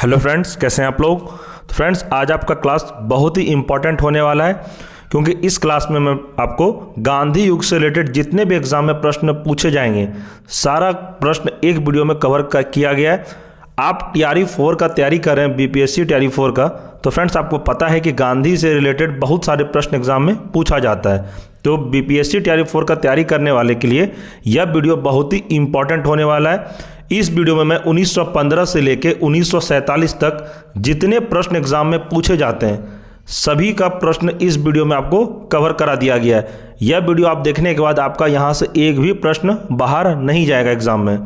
Hello friends, कैसे हैं आप लोग। तो फ्रेंड्स, आज आपका क्लास बहुत ही इंपॉर्टेंट होने वाला है, क्योंकि इस क्लास में मैं आपको गांधी युग से रिलेटेड जितने भी एग्जाम में प्रश्न पूछे जाएंगे, सारा प्रश्न एक वीडियो में कवर किया गया है। आप टीआरई 4 का तैयारी कर रहे हैं, बीपीएससी टीआरई 4 का, तो फ्रेंड्स आपको पता है कि गांधी से रिलेटेड बहुत सारे प्रश्न एग्जाम में पूछा जाता है। तो बीपीएससी टीआरई 4 का तैयारी करने वाले के लिए यह वीडियो बहुत ही इंपॉर्टेंट होने वाला है। इस वीडियो में मैं 1915 से लेकर 1947 तक जितने प्रश्न एग्जाम में पूछे जाते हैं, सभी का प्रश्न इस वीडियो में आपको कवर करा दिया गया है। यह वीडियो आप देखने के बाद आपका यहाँ से एक भी प्रश्न बाहर नहीं जाएगा एग्जाम में,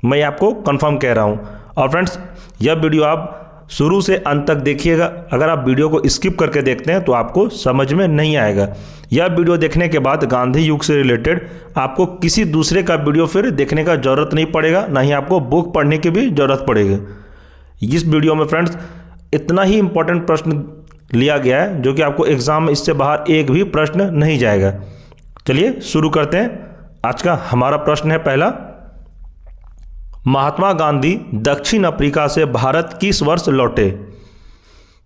मैं आपको कंफर्म कह रहा हूँ। और फ्रेंड्स, यह वीडियो आप शुरू से अंत तक देखिएगा। अगर आप वीडियो को स्किप करके देखते हैं तो आपको समझ में नहीं आएगा। यह वीडियो देखने के बाद गांधी युग से रिलेटेड आपको किसी दूसरे का वीडियो फिर देखने का ज़रूरत नहीं पड़ेगा, ना ही आपको बुक पढ़ने की भी ज़रूरत पड़ेगी। इस वीडियो में फ्रेंड्स इतना ही इंपॉर्टेंट प्रश्न लिया गया है जो कि आपको एग्जाम में इससे बाहर एक भी प्रश्न नहीं जाएगा। चलिए शुरू करते हैं। आज का हमारा प्रश्न है पहला, महात्मा गांधी दक्षिण अफ्रीका से भारत किस वर्ष लौटे।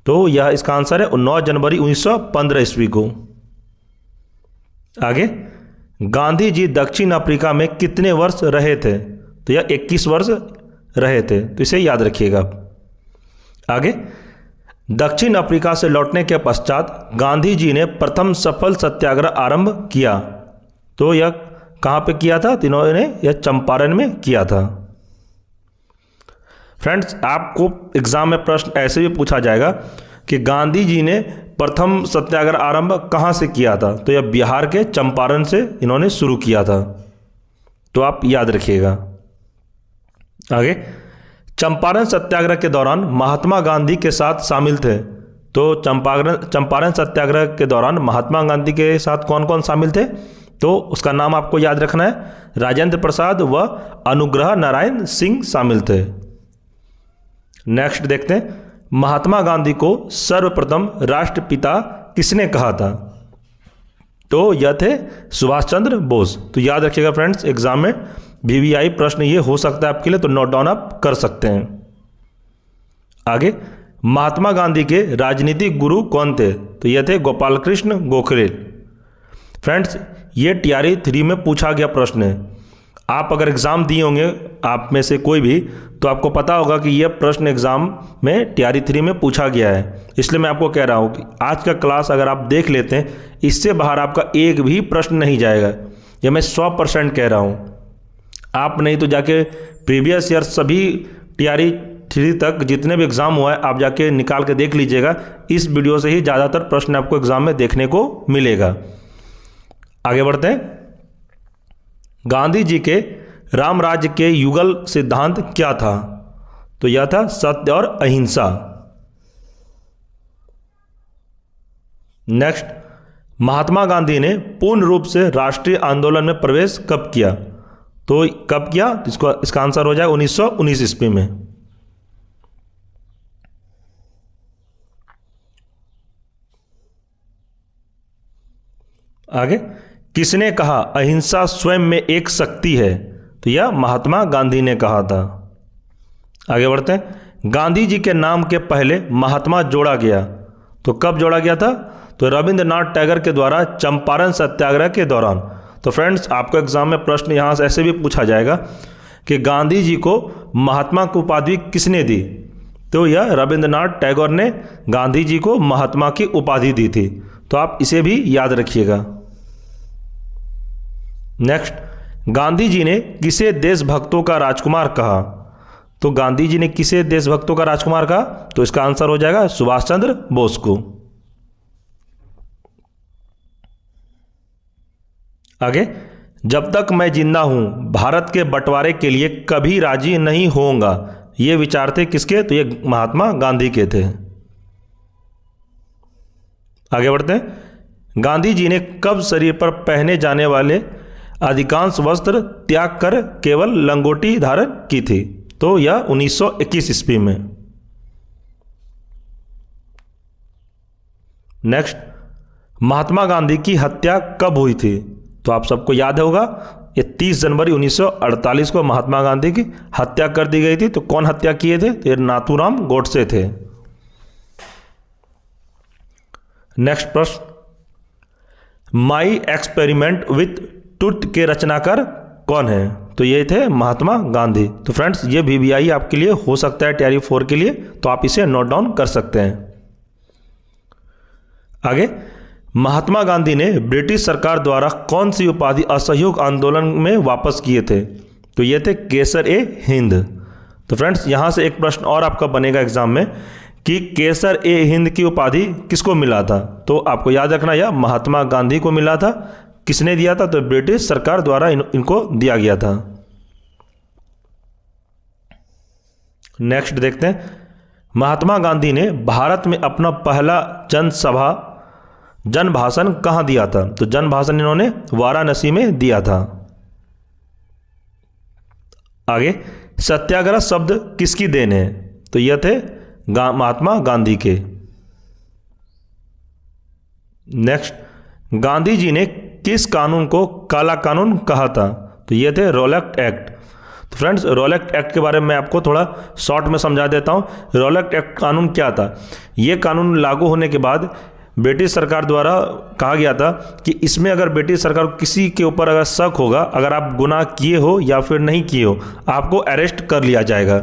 तो यह इसका आंसर है 9 जनवरी 1915 ईस्वी को। आगे, गांधी जी दक्षिण अफ्रीका में कितने वर्ष रहे थे। तो यह 21 वर्ष रहे थे, तो इसे याद रखिएगा। आगे, दक्षिण अफ्रीका से लौटने के पश्चात गांधी जी ने प्रथम सफल सत्याग्रह आरंभ किया। तो यह कहाँ पे किया था। तीनों ने यह चंपारण में किया था। फ्रेंड्स, आपको एग्जाम में प्रश्न ऐसे भी पूछा जाएगा कि गांधी जी ने प्रथम सत्याग्रह आरंभ कहाँ से किया था। तो यह बिहार के चंपारण से इन्होंने शुरू किया था, तो आप याद रखिएगा। आगे, चंपारण सत्याग्रह के दौरान महात्मा गांधी के साथ शामिल थे। तो चंपारण सत्याग्रह के दौरान महात्मा गांधी के साथ कौन कौन शामिल थे। तो उसका नाम आपको याद रखना है, राजेंद्र प्रसाद व अनुग्रह नारायण सिंह शामिल थे। नेक्स्ट देखते हैं, महात्मा गांधी को सर्वप्रथम राष्ट्रपिता किसने कहा था। तो यह थे सुभाष चंद्र बोस। तो याद रखिएगा फ्रेंड्स, एग्जाम में वीवीआई प्रश्न ये हो सकता है आपके लिए, तो नोट डाउन आप कर सकते हैं। आगे, महात्मा गांधी के राजनीतिक गुरु कौन थे। तो यह थे गोपाल कृष्ण गोखले। फ्रेंड्स, ये टीआरई 3 में पूछा गया प्रश्न है। आप अगर एग्ज़ाम दिए होंगे, आप में से कोई भी, तो आपको पता होगा कि यह प्रश्न एग्ज़ाम में टीआरई 3 में पूछा गया है। इसलिए मैं आपको कह रहा हूँ कि आज का क्लास अगर आप देख लेते हैं, इससे बाहर आपका एक भी प्रश्न नहीं जाएगा। यह मैं 100% कह रहा हूँ। आप नहीं तो जाके प्रीवियस ईयर सभी टीआरई 3 तक जितने भी एग्ज़ाम हुआ है, आप जाके निकाल के देख लीजिएगा। इस वीडियो से ही ज़्यादातर प्रश्न आपको एग्ज़ाम में देखने को मिलेगा। आगे बढ़ते हैं। गांधी जी के राम राज्य के युगल सिद्धांत क्या था। तो यह था सत्य और अहिंसा। नेक्स्ट, महात्मा गांधी ने पूर्ण रूप से राष्ट्रीय आंदोलन में प्रवेश कब किया। तो कब किया, इसका आंसर हो जाएगा 1919 ईस्वी में। आगे, किसने कहा अहिंसा स्वयं में एक शक्ति है। तो यह महात्मा गांधी ने कहा था। आगे बढ़ते हैं। गांधी जी के नाम के पहले महात्मा जोड़ा गया। तो कब जोड़ा गया था। तो रविंद्रनाथ टैगोर के द्वारा चंपारण सत्याग्रह के दौरान। तो फ्रेंड्स, आपको एग्जाम में प्रश्न यहाँ से ऐसे भी पूछा जाएगा कि गांधी जी को महात्मा की उपाधि किसने दी। तो यह रविंद्रनाथ टैगोर ने गांधी जी को महात्मा की उपाधि दी थी। तो आप इसे भी याद रखिएगा। नेक्स्ट, गांधी जी ने किसे देशभक्तों का राजकुमार कहा। तो गांधी जी ने किसे देशभक्तों का राजकुमार कहा। तो इसका आंसर हो जाएगा सुभाष चंद्र बोस को। आगे, जब तक मैं जिंदा हूं भारत के बंटवारे के लिए कभी राजी नहीं होऊंगा। ये विचार थे किसके। तो ये महात्मा गांधी के थे। आगे बढ़ते हैं। गांधी जी ने कब शरीर पर पहने जाने वाले अधिकांश वस्त्र त्याग कर केवल लंगोटी धारण की थी। तो यह 1921 ईस्वी में। नेक्स्ट, महात्मा गांधी की हत्या कब हुई थी। तो आप सबको याद होगा ये 30 जनवरी 1948 को महात्मा गांधी की हत्या कर दी गई थी। तो कौन हत्या किए थे? तो ये नाथूराम गोडसे थे। नेक्स्ट प्रश्न, माई एक्सपेरिमेंट विथ ट्रुथ के रचनाकार कौन है? तो ये थे महात्मा गांधी। तो फ्रेंड्स ये VVI आपके लिए हो सकता है तैयारी 4 के लिए, तो आप इसे नोट डाउन कर सकते हैं। आगे, महात्मा गांधी ने ब्रिटिश सरकार द्वारा कौन सी उपाधि असहयोग आंदोलन में वापस किए थे? तो ये थे केसर-ए-हिंद। तो फ्रेंड्स यहाँ से एक प्रश्न और आपका बनेगा एग्जाम में कि केसर-ए-हिंद की उपाधि किसको मिला था? तो आपको याद रखना यह महात्मा गांधी को मिला था। किसने दिया था? तो ब्रिटिश सरकार द्वारा इनको दिया गया था। नेक्स्ट देखते हैं, महात्मा गांधी ने भारत में अपना पहला जन भाषण कहाँ दिया था? तो जन भाषण इन्होंने वाराणसी में दिया था। आगे, सत्याग्रह शब्द किसकी देन है? तो यह थे महात्मा गांधी के। नेक्स्ट, गांधी जी ने किस कानून को काला कानून कहा था? तो ये थे रॉलेट एक्ट। तो फ्रेंड्स रॉलेट एक्ट के बारे में आपको थोड़ा शॉर्ट में समझा देता हूँ। रॉलेट एक्ट कानून क्या था? ये कानून लागू होने के बाद ब्रिटिश सरकार द्वारा कहा गया था कि इसमें अगर ब्रिटिश सरकार किसी के ऊपर अगर शक होगा, अगर आप गुनाह किए हो या फिर नहीं किए हो, आपको अरेस्ट कर लिया जाएगा।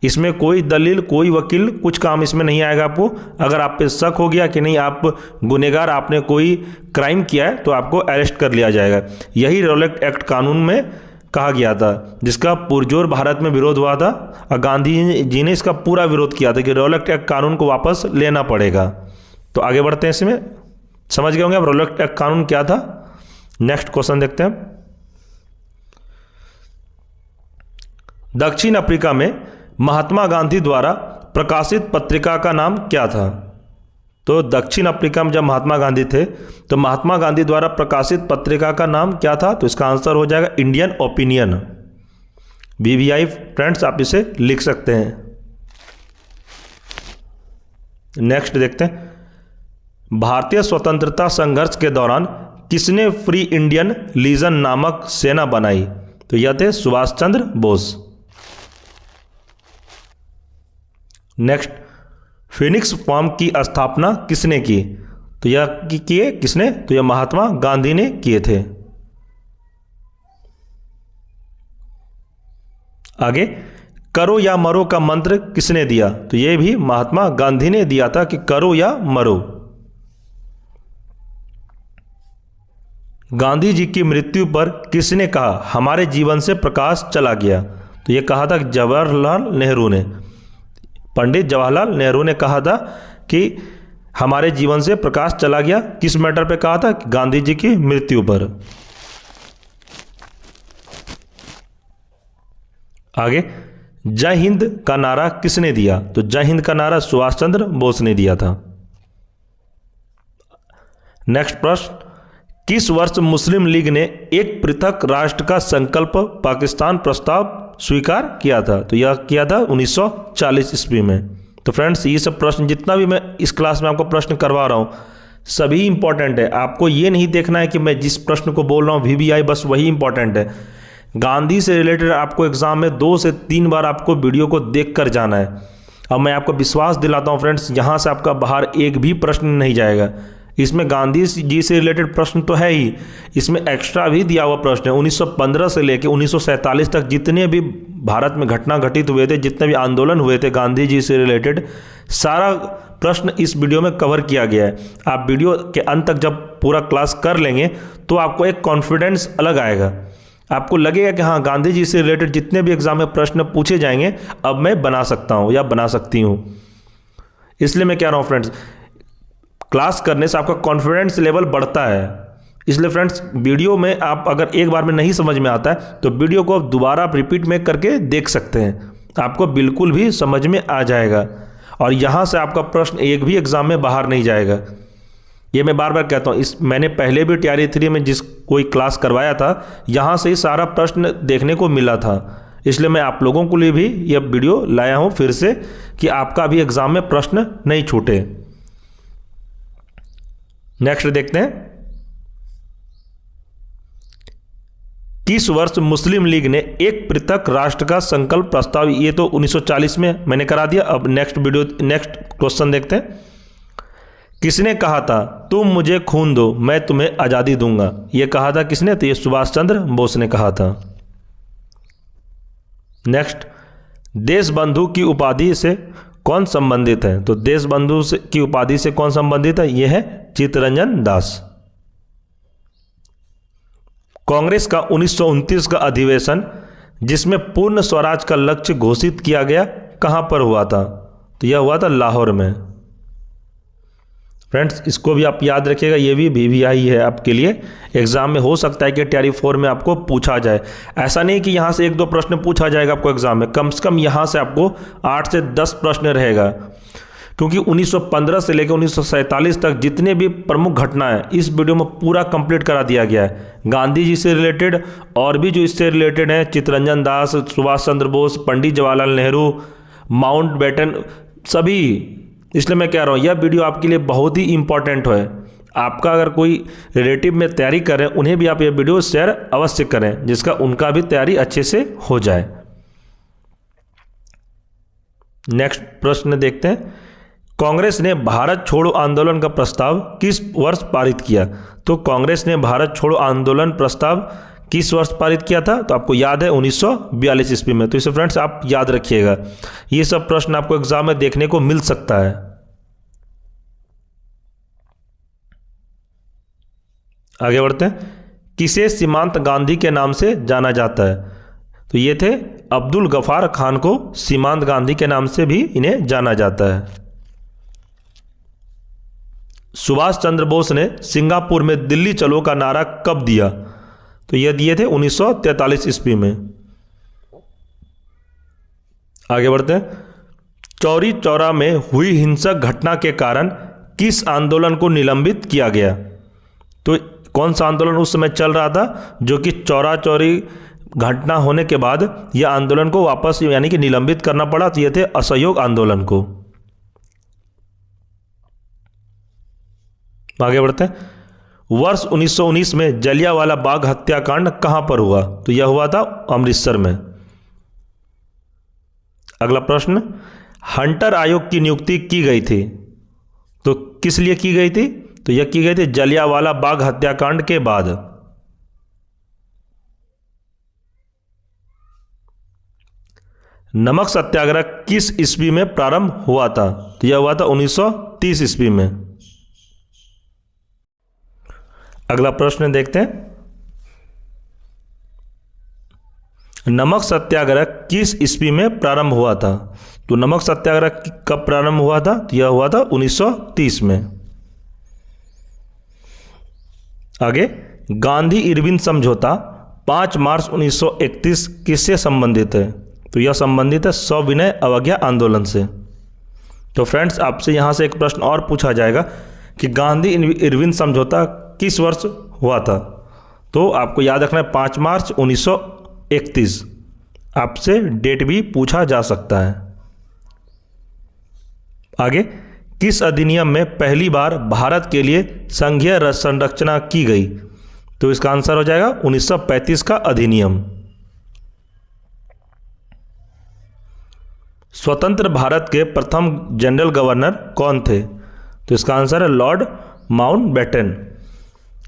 इसमें कोई दलील, कोई वकील, कुछ काम इसमें नहीं आएगा आपको। अगर आप पे शक हो गया कि नहीं आप गुनहगार, आपने कोई क्राइम किया है, तो आपको अरेस्ट कर लिया जाएगा। यही रॉलेट एक्ट कानून में कहा गया था, जिसका पुरजोर भारत में विरोध हुआ था और गांधी जी ने इसका पूरा विरोध किया था कि रॉलेट एक्ट कानून को वापस लेना पड़ेगा। तो आगे बढ़ते हैं, इसमें समझ गए होंगे अब रॉलेट एक्ट कानून क्या था। नेक्स्ट क्वेश्चन देखते हैं। दक्षिण अफ्रीका में महात्मा गांधी द्वारा प्रकाशित पत्रिका का नाम क्या था? तो दक्षिण अफ्रीका में जब महात्मा गांधी थे तो महात्मा गांधी द्वारा प्रकाशित पत्रिका का नाम क्या था? तो इसका आंसर हो जाएगा इंडियन ओपिनियन। VVI फ्रेंड्स आप इसे लिख सकते हैं। नेक्स्ट देखते हैं, भारतीय स्वतंत्रता संघर्ष के दौरान किसने फ्री इंडियन लीजन नामक सेना बनाई? तो यह थे Subhash Chandra Bose. Next, Phoenix form की स्थापना किसने की? तो यह किए किसने? तो यह महात्मा गांधी ने किए थे। आगे, करो या मरो का मंत्र किसने दिया? तो यह भी महात्मा गांधी ने दिया था कि करो या मरो। गांधी जी की मृत्यु पर किसने कहा हमारे जीवन से प्रकाश चला गया? तो यह कहा था जवाहरलाल नेहरू ने। पंडित जवाहरलाल नेहरू ने कहा था कि हमारे जीवन से प्रकाश चला गया। किस मैटर पे कहा था? गांधी जी की मृत्यु पर। आगे, जय हिंद का नारा किसने दिया? तो जय हिंद का नारा सुभाष चंद्र बोस ने दिया था। नेक्स्ट प्रश्न, किस वर्ष मुस्लिम लीग ने एक पृथक राष्ट्र का संकल्प पाकिस्तान प्रस्ताव स्वीकार किया था? तो यह किया था 1940 ईस्वी में। तो फ्रेंड्स ये सब प्रश्न जितना भी मैं इस क्लास में आपको प्रश्न करवा रहा हूँ सभी इंपॉर्टेंट है। आपको ये नहीं देखना है कि मैं जिस प्रश्न को बोल रहा हूँ VVI बस वही इंपॉर्टेंट है। गांधी से रिलेटेड आपको एग्जाम में 2 से 3 बार आपको वीडियो को देख कर जाना है। अब मैं आपको विश्वास दिलाता हूँ फ्रेंड्स, यहाँ से आपका बाहर एक भी प्रश्न नहीं जाएगा। इसमें गांधी जी से रिलेटेड प्रश्न तो है ही, इसमें एक्स्ट्रा भी दिया हुआ प्रश्न है। 1915 से लेकर 1947 तक जितने भी भारत में घटना घटित हुए थे, जितने भी आंदोलन हुए थे गांधी जी से रिलेटेड, सारा प्रश्न इस वीडियो में कवर किया गया है। आप वीडियो के अंत तक जब पूरा क्लास कर लेंगे तो आपको एक कॉन्फिडेंस अलग आएगा। आपको लगेगा कि हाँ गांधी जी से रिलेटेड जितने भी एग्जाम में प्रश्न पूछे जाएंगे अब मैं बना सकता हूँ या बना सकती हूँ। इसलिए मैं कह रहा हूँ फ्रेंड्स, क्लास करने से आपका कॉन्फिडेंस लेवल बढ़ता है। इसलिए फ्रेंड्स वीडियो में आप अगर एक बार में नहीं समझ में आता है तो वीडियो को आप दोबारा रिपीट में करके देख सकते हैं, आपको बिल्कुल भी समझ में आ जाएगा और यहाँ से आपका प्रश्न एक भी एग्जाम में बाहर नहीं जाएगा। ये मैं बार बार कहता हूँ, मैंने पहले भी TRE 3 में जिस कोई क्लास करवाया था यहाँ से ही सारा प्रश्न देखने को मिला था। इसलिए मैं आप लोगों के लिए भी यह वीडियो लाया हूँ फिर से कि आपका भी एग्जाम में प्रश्न नहीं छूटे। नेक्स्ट देखते हैं, किस वर्ष मुस्लिम लीग ने एक पृथक राष्ट्र का संकल्प प्रस्ताव, ये तो 1940 में मैंने करा दिया। अब नेक्स्ट क्वेश्चन देखते हैं। किसने कहा था तुम मुझे खून दो मैं तुम्हें आज़ादी दूंगा? ये कहा था किसने? तो ये सुभाष चंद्र बोस ने कहा था। नेक्स्ट, देश बंधु की उपाधि से कौन संबंधित है? तो देश बंधु की उपाधि से कौन संबंधित है? यह है चित्तरंजन दास। कांग्रेस का 1929 का अधिवेशन जिसमें पूर्ण स्वराज का लक्ष्य घोषित किया गया कहां पर हुआ था? तो यह हुआ था लाहौर में। फ्रेंड्स, इसको भी आप याद रखिएगा, ये भी VVI है आपके लिए। एग्जाम में हो सकता है कि TRI 4 में आपको पूछा जाए। ऐसा नहीं कि यहाँ से 1-2 प्रश्न पूछा जाएगा आपको एग्जाम में, कम से कम यहाँ से आपको 8 से 10 प्रश्न रहेगा, क्योंकि 1915 से लेकर 1947 तक जितने भी प्रमुख घटनाएं इस वीडियो में पूरा कंप्लीट करा दिया गया है। गांधी जी से रिलेटेड और भी जो इससे रिलेटेड हैं, चित्तरंजन दास, सुभाष चंद्र बोस, पंडित जवाहरलाल नेहरू, माउंटबेटन, सभी। इसलिए मैं कह रहा हूँ यह वीडियो आपके लिए बहुत ही इंपॉर्टेंट है। आपका अगर कोई रिलेटिव में तैयारी कर रहे हैं उन्हें भी आप ये वीडियो शेयर अवश्य करें, जिसका उनका भी तैयारी अच्छे से हो जाए। नेक्स्ट प्रश्न देखते हैं। कांग्रेस ने भारत छोड़ो आंदोलन का प्रस्ताव किस वर्ष पारित किया? तो कांग्रेस ने भारत छोड़ो आंदोलन प्रस्ताव किस वर्ष पारित किया था? तो आपको याद है 1942 ईस्वी में। तो इसे फ्रेंड्स आप याद रखिएगा, ये सब प्रश्न आपको एग्जाम में देखने को मिल सकता है। आगे बढ़ते हैं। किसे सीमांत गांधी के नाम से जाना जाता है? तो ये थे अब्दुल गफार खान को सीमांत गांधी के नाम से भी इन्हें जाना जाता है। सुभाष चंद्र बोस ने सिंगापुर में दिल्ली चलो का नारा कब दिया? तो यह दिए थे 1943 ईस्वी में। आगे बढ़ते हैं। चौरी चौरा में हुई हिंसक घटना के कारण किस आंदोलन को निलंबित किया गया? तो कौन सा आंदोलन उस समय चल रहा था जो कि चौरा चौरी घटना होने के बाद यह आंदोलन को वापस यानी कि निलंबित करना पड़ा? तो ये थे असहयोग आंदोलन को। आगे बढ़ते हैं। वर्ष 1919 में जलियांवाला बाग हत्याकांड कहां पर हुआ? तो यह हुआ था अमृतसर में। अगला प्रश्न, हंटर आयोग की नियुक्ति की गई थी, तो किस लिए की गई थी? तो यह की गई थी जलियांवाला बाग हत्याकांड के बाद। नमक सत्याग्रह किस ईस्वी में प्रारंभ हुआ था? तो यह हुआ था 1930 ईस्वी में। अगला प्रश्न देखते हैं। नमक सत्याग्रह किस ईस्वी में प्रारंभ हुआ था? तो नमक सत्याग्रह कब प्रारंभ हुआ था? तो यह हुआ था 1930 में। आगे, गांधी इरविन समझौता 5 मार्च 1931 किससे संबंधित है? तो यह संबंधित है सविनय अवज्ञा आंदोलन से। तो फ्रेंड्स, आपसे यहां से एक प्रश्न और पूछा जाएगा कि गांधी इरविन समझौता किस वर्ष हुआ था? तो आपको याद रखना है 5 मार्च 1931। आपसे डेट भी पूछा जा सकता है। आगे, किस अधिनियम में पहली बार भारत के लिए संघीय संरचना की गई? तो इसका आंसर हो जाएगा 1935 का अधिनियम। स्वतंत्र भारत के प्रथम जनरल गवर्नर कौन थे? तो इसका आंसर है लॉर्ड माउंटबेटन।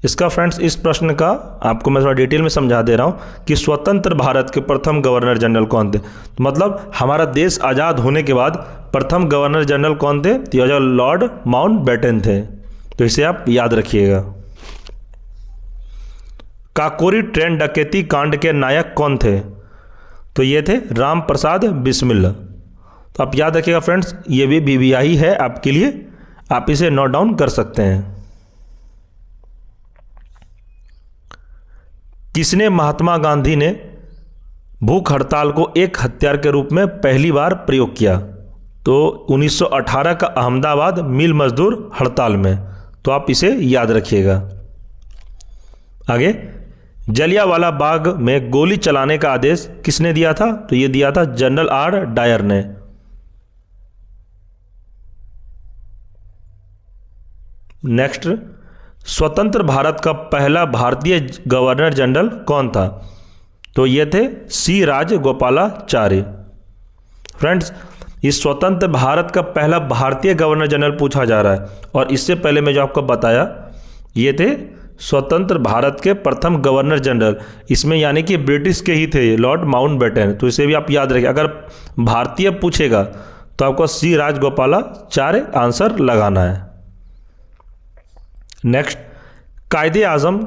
इसका फ्रेंड्स, इस प्रश्न का आपको मैं थोड़ा डिटेल में समझा दे रहा हूँ कि स्वतंत्र भारत के प्रथम गवर्नर जनरल कौन थे। तो मतलब हमारा देश आज़ाद होने के बाद प्रथम गवर्नर जनरल कौन थे? तो यह लॉर्ड माउंटबेटन थे। तो इसे आप याद रखिएगा। काकोरी ट्रेन डकैती कांड के नायक कौन थे? तो ये थे राम प्रसाद बिस्मिल। तो आप याद रखिएगा फ्रेंड्स, ये भी VVI है आपके लिए, आप इसे नोट डाउन कर सकते हैं। किसने महात्मा गांधी ने भूख हड़ताल को एक हथियार के रूप में पहली बार प्रयोग किया? तो 1918 का अहमदाबाद मिल मजदूर हड़ताल में। तो आप इसे याद रखिएगा। आगे, जलियांवाला बाग में गोली चलाने का आदेश किसने दिया था? तो ये दिया था जनरल R डायर ने। नेक्स्ट, स्वतंत्र भारत का पहला भारतीय गवर्नर जनरल कौन था? तो ये थे सी राजगोपालाचारी। फ्रेंड्स, इस स्वतंत्र भारत का पहला भारतीय गवर्नर जनरल पूछा जा रहा है, और इससे पहले मैं जो आपको बताया ये थे स्वतंत्र भारत के प्रथम गवर्नर जनरल, इसमें यानी कि ब्रिटिश के ही थे, लॉर्ड माउंटबेटन। तो इसे भी आप याद रखिए, अगर भारतीय पूछेगा तो आपको सी राजगोपालाचारी आंसर लगाना है। नेक्स्ट, कायदे आजम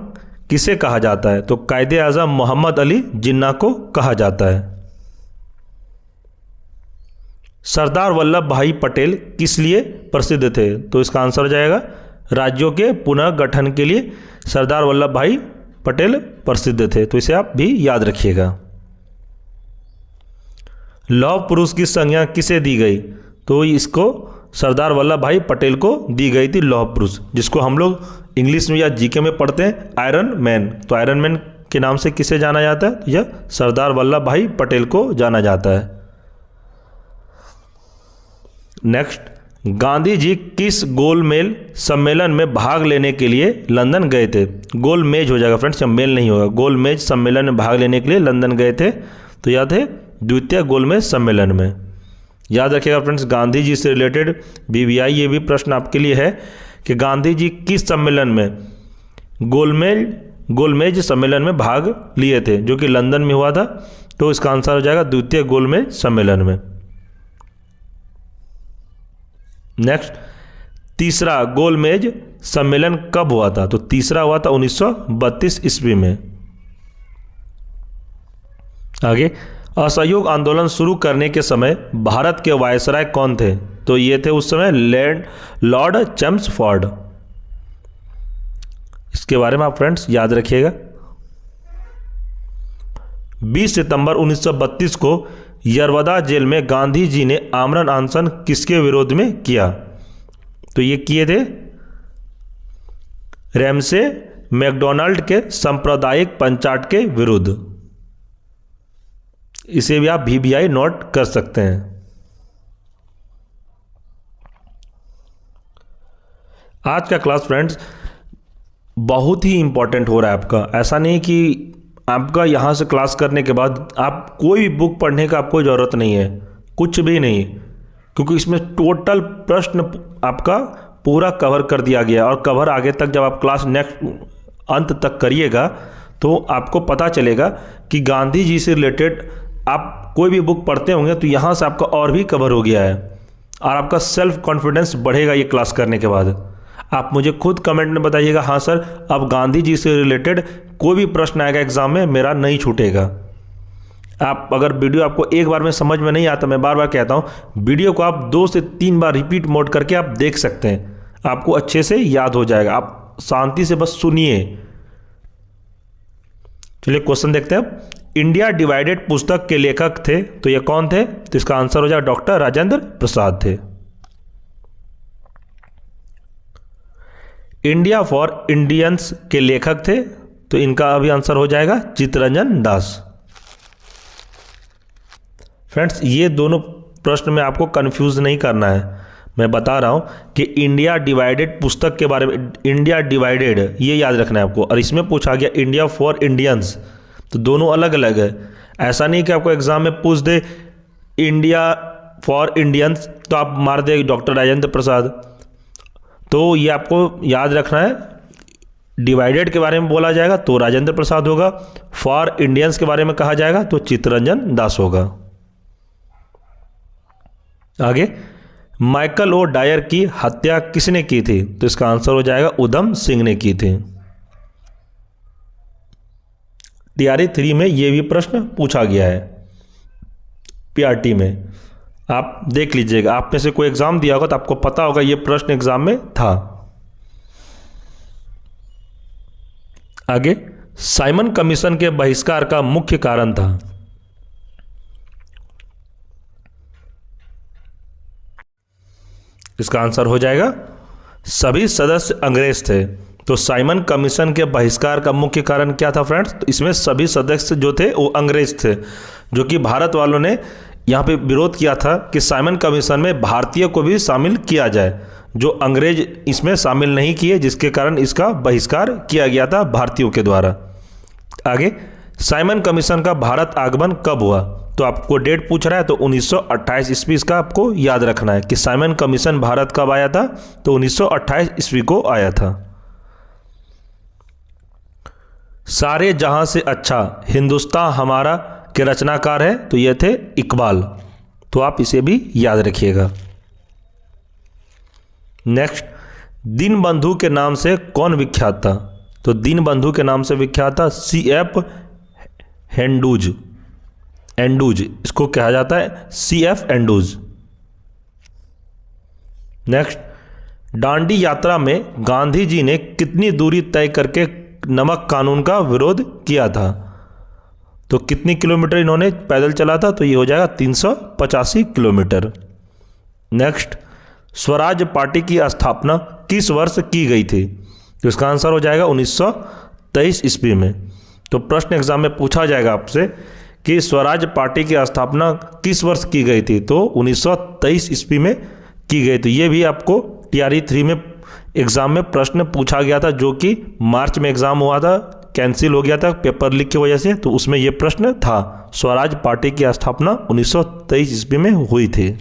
किसे कहा जाता है? तो कायदे आजम मोहम्मद अली जिन्ना को कहा जाता है। सरदार वल्लभ भाई पटेल किस लिए प्रसिद्ध थे? तो इसका आंसर हो जाएगा राज्यों के पुनर्गठन के लिए सरदार वल्लभ भाई पटेल प्रसिद्ध थे। तो इसे आप भी याद रखिएगा। लौह पुरुष की संज्ञा किसे दी गई? तो इसको सरदार वल्लभ भाई पटेल को दी गई थी लौह पुरुष, जिसको हम लोग इंग्लिश में या जीके में पढ़ते हैं आयरन मैन। तो आयरन मैन के नाम से किसे जाना जाता है? यह सरदार वल्लभ भाई पटेल को जाना जाता है। नेक्स्ट, गांधी जी किस गोलमेज सम्मेलन में भाग लेने के लिए लंदन गए थे? गोलमेज हो जाएगा फ्रेंड्स, मेल नहीं होगा। गोलमेज सम्मेलन में भाग लेने के लिए लंदन गए थे, तो याद है द्वितीय गोलमेज सम्मेलन में। याद रखिएगा फ्रेंड्स, गांधी जी से रिलेटेड बीबीआई ये भी प्रश्न आपके लिए है कि गांधी जी किस सम्मेलन में गोलमेज सम्मेलन में भाग लिए थे, जो कि लंदन में हुआ था। तो इसका आंसर हो जाएगा द्वितीय गोलमेज सम्मेलन में। नेक्स्ट, तीसरा गोलमेज सम्मेलन कब हुआ था? तो तीसरा हुआ था 1932 ईस्वी में। आगे, असहयोग आंदोलन शुरू करने के समय भारत के वायसराय कौन थे? तो ये थे उस समय लॉर्ड चैम्सफोर्ड। इसके बारे में आप फ्रेंड्स याद रखिएगा। 20 सितंबर 1932 को यरवदा जेल में गांधी जी ने आमरण अनशन किसके विरोध में किया? तो ये किए थे रैमसे मैकडोनाल्ड के सांप्रदायिक पंचायत के विरुद्ध। इसे भी आप बीबीआई नोट कर सकते हैं। आज का क्लास फ्रेंड्स बहुत ही इंपॉर्टेंट हो रहा है आपका। ऐसा नहीं कि आपका यहाँ से क्लास करने के बाद आप कोई भी बुक पढ़ने का आपको ज़रूरत नहीं है, कुछ भी नहीं, क्योंकि इसमें टोटल प्रश्न आपका पूरा कवर कर दिया गया। और कवर आगे तक जब आप क्लास नेक्स्ट अंत तक करिएगा तो आपको पता चलेगा कि गांधी जी से रिलेटेड आप कोई भी बुक पढ़ते होंगे तो यहाँ से आपका और भी कवर हो गया है, और आपका सेल्फ कॉन्फिडेंस बढ़ेगा ये क्लास करने के बाद। आप मुझे खुद कमेंट में बताइएगा, हाँ सर अब गांधी जी से रिलेटेड कोई भी प्रश्न आएगा एग्जाम में मेरा नहीं छूटेगा। आप अगर वीडियो आपको एक बार में समझ में नहीं आता, मैं बार बार कहता हूँ, वीडियो को आप 2 से 3 बार रिपीट मोड करके आप देख सकते हैं, आपको अच्छे से याद हो जाएगा। आप शांति से बस सुनिए। चलिए क्वेश्चन देखते हैं। इंडिया डिवाइडेड पुस्तक के लेखक थे, तो ये कौन थे? तो इसका आंसर हो जाएगा डॉक्टर राजेंद्र प्रसाद थे। इंडिया फॉर इंडियंस के लेखक थे, तो इनका अभी आंसर हो जाएगा चित्तरंजन दास। फ्रेंड्स, ये दोनों प्रश्न में आपको कंफ्यूज नहीं करना है। मैं बता रहा हूं कि इंडिया डिवाइडेड पुस्तक के बारे में, इंडिया डिवाइडेड ये याद रखना है आपको, और इसमें पूछा गया इंडिया फॉर इंडियंस, तो दोनों अलग अलग है। ऐसा नहीं कि आपको एग्जाम में पूछ दे इंडिया फॉर इंडियंस तो आप मार दे डॉक्टर राजेंद्र प्रसाद। तो ये आपको याद रखना है, डिवाइडेड के बारे में बोला जाएगा तो राजेंद्र प्रसाद होगा, फॉर इंडियंस के बारे में कहा जाएगा तो चित्तरंजन दास होगा। आगे, माइकल ओ डायर की हत्या किसने की थी? तो इसका आंसर हो जाएगा उधम सिंह ने की थी। टीआरई 3 में यह भी प्रश्न पूछा गया है, पीआरटी में आप देख लीजिएगा। आप में से कोई एग्जाम दिया होगा तो आपको पता होगा यह प्रश्न एग्जाम में था। आगे, साइमन कमीशन के बहिष्कार का मुख्य कारण था। इसका आंसर हो जाएगा सभी सदस्य अंग्रेज थे। तो साइमन कमीशन के बहिष्कार का मुख्य कारण क्या था फ्रेंड्स? तो इसमें सभी सदस्य जो थे वो अंग्रेज थे, जो कि भारत वालों ने यहाँ पे विरोध किया था कि साइमन कमीशन में भारतीय को भी शामिल किया जाए, जो अंग्रेज इसमें शामिल नहीं किए, जिसके कारण इसका बहिष्कार किया गया था भारतीयों के द्वारा। आगे, साइमन कमीशन का भारत आगमन कब हुआ? तो आपको डेट पूछ रहा है, तो 1928 ईस्वी इसका आपको याद रखना है कि साइमन कमीशन भारत कब आया था, तो 1928 ईस्वी को आया था। सारे जहां से अच्छा हिंदुस्तान हमारा के रचनाकार है, तो ये थे इकबाल, तो आप इसे भी याद रखिएगा। नेक्स्ट, दीनबंधु के नाम से कौन विख्यात था? तो दीनबंधु के नाम से विख्यात था C.F. एंडूज, इसको कहा जाता है C.F. एंडूज। नेक्स्ट, दांडी यात्रा में गांधी जी ने कितनी दूरी तय करके नमक कानून का विरोध किया था? तो कितनी किलोमीटर इन्होंने पैदल चला था? तो ये हो जाएगा 385 किलोमीटर। नेक्स्ट, स्वराज पार्टी की स्थापना किस वर्ष की गई थी? तो इसका आंसर हो जाएगा 1923 ईस्वी में। तो प्रश्न एग्जाम में पूछा जाएगा आपसे कि स्वराज पार्टी की स्थापना किस वर्ष की गई थी? तो 1923 ईस्वी में की गई। तो ये भी आपको TRE 3 में एग्जाम में प्रश्न पूछा गया था, जो कि मार्च में एग्जाम हुआ था, कैंसिल हो गया था पेपर लीक की वजह से। तो उसमें यह प्रश्न था, स्वराज पार्टी की स्थापना 1923 ईस्वी में हुई थी।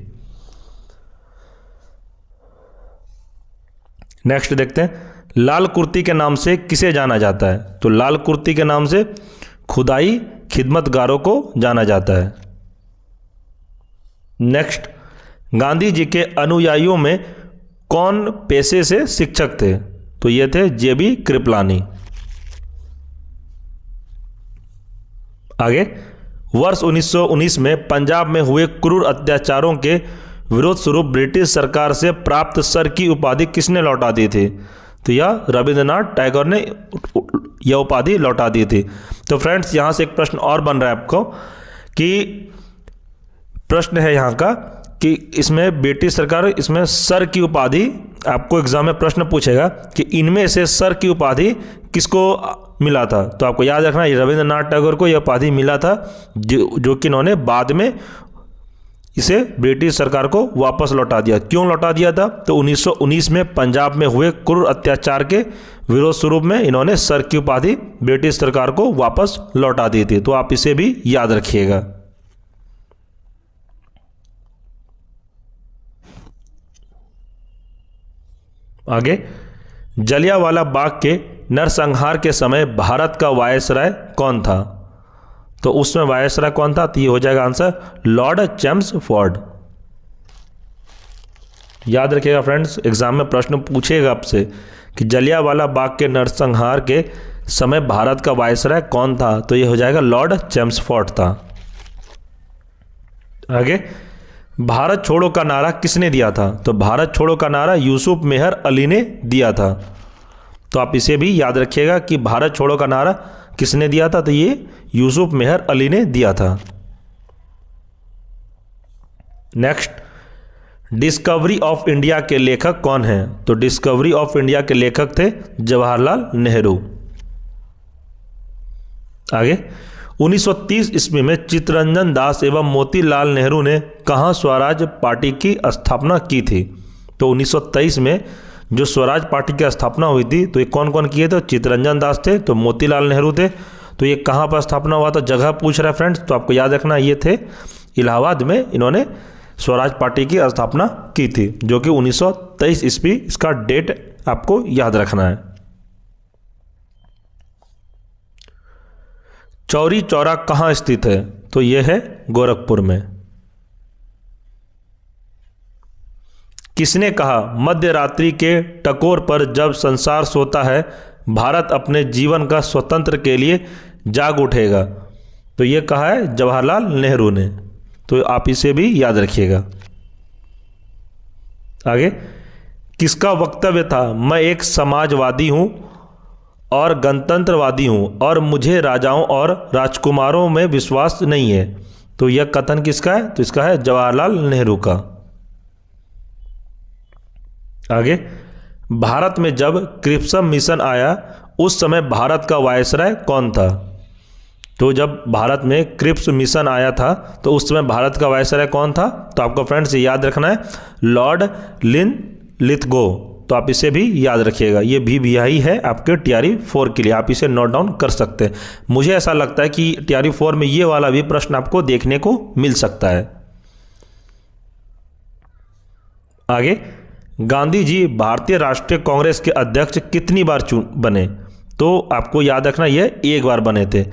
नेक्स्ट देखते हैं, लाल कुर्ती के नाम से किसे जाना जाता है? तो लाल कुर्ती के नाम से खुदाई खिदमतगारों को जाना जाता है। नेक्स्ट, गांधी जी के अनुयायियों में कौन पेशे से शिक्षक थे? तो ये थे JB कृपलानी। आगे, वर्ष 1919 में पंजाब में हुए क्रूर अत्याचारों के विरोध स्वरूप ब्रिटिश सरकार से प्राप्त सर की उपाधि किसने लौटा दी थी? तो यह रविंद्रनाथ टैगोर ने यह उपाधि लौटा दी थी। तो फ्रेंड्स, यहाँ से एक प्रश्न और बन रहा है आपको कि प्रश्न है यहाँ का कि इसमें ब्रिटिश सरकार इसमें सर की उपाधि, आपको एग्जाम में प्रश्न पूछेगा कि इनमें से सर की उपाधि किसको मिला था? तो आपको याद रखना है रविंद्रनाथ टैगोर को यह उपाधि मिला था, जो कि इन्होंने बाद में इसे ब्रिटिश सरकार को वापस लौटा दिया। क्यों लौटा दिया था? तो 1919 में पंजाब में हुए क्रूर अत्याचार के विरोध स्वरूप में इन्होंने सर की उपाधि ब्रिटिश सरकार को वापस लौटा दी थी। तो आप इसे भी याद रखिएगा। आगे, जलियांवाला बाग के नरसंहार के समय भारत का वायसराय कौन था? तो उसमें वायसराय कौन था? तो ये हो जाएगा आंसर लॉर्ड चैम्सफोर्ड। याद रखिएगा फ्रेंड्स, एग्जाम में प्रश्न पूछेगा आपसे कि जलियांवाला बाग के नरसंहार के समय भारत का वायसराय कौन था? तो ये हो जाएगा लॉर्ड चैम्सफोर्ड था। आगे, भारत छोड़ो का नारा किसने दिया था? तो भारत छोड़ो का नारा यूसुफ मेहर अली ने दिया था। तो आप इसे भी याद रखिएगा कि भारत छोड़ो का नारा किसने दिया था? तो ये यूसुफ मेहर अली ने दिया था। नेक्स्ट, डिस्कवरी ऑफ इंडिया के लेखक कौन हैं? तो डिस्कवरी ऑफ इंडिया के लेखक थे जवाहरलाल नेहरू। आगे, 1930 ईस्वी में चित्तरंजन दास एवं मोतीलाल नेहरू ने कहाँ स्वराज पार्टी की स्थापना की थी? तो 1923 में जो स्वराज पार्टी की स्थापना हुई थी, तो ये कौन कौन किए थे? चित्तरंजन दास थे, तो मोतीलाल नेहरू थे। तो ये कहाँ पर स्थापना हुआ था? जगह पूछ रहा है फ्रेंड्स, तो आपको याद रखना ये थे इलाहाबाद में इन्होंने स्वराज पार्टी की स्थापना की थी, जो कि 1923 ईस्वी, इसका डेट आपको याद रखना है। चौरी चौरा कहाँ स्थित है? तो यह है गोरखपुर में। किसने कहा मध्य रात्रि के टकोर पर जब संसार सोता है भारत अपने जीवन का स्वतंत्र के लिए जाग उठेगा? तो ये कहा है जवाहरलाल नेहरू ने। तो आप इसे भी याद रखिएगा। आगे, किसका वक्तव्य था मैं एक समाजवादी हूं और गणतंत्रवादी हूं और मुझे राजाओं और राजकुमारों में विश्वास नहीं है? तो यह कथन किसका है? तो इसका है जवाहरलाल नेहरू का। आगे, भारत में जब क्रिप्सन मिशन आया उस समय भारत का वायसराय कौन था? तो जब भारत में क्रिप्स मिशन आया था तो उस समय भारत का वायसराय कौन था? तो आपको फ्रेंड्स याद रखना है लॉर्ड लिनलिथगो। तो तो आप इसे भी याद रखिएगा। ये VVI है आपके TRE 4 के लिए, आप इसे नोट डाउन कर सकते हैं। मुझे ऐसा लगता है कि TRE 4 में ये वाला भी प्रश्न आपको देखने को मिल सकता है। आगे, गांधी जी भारतीय राष्ट्रीय कांग्रेस के अध्यक्ष कितनी बार बने? तो आपको याद रखना ये एक बार बने थे,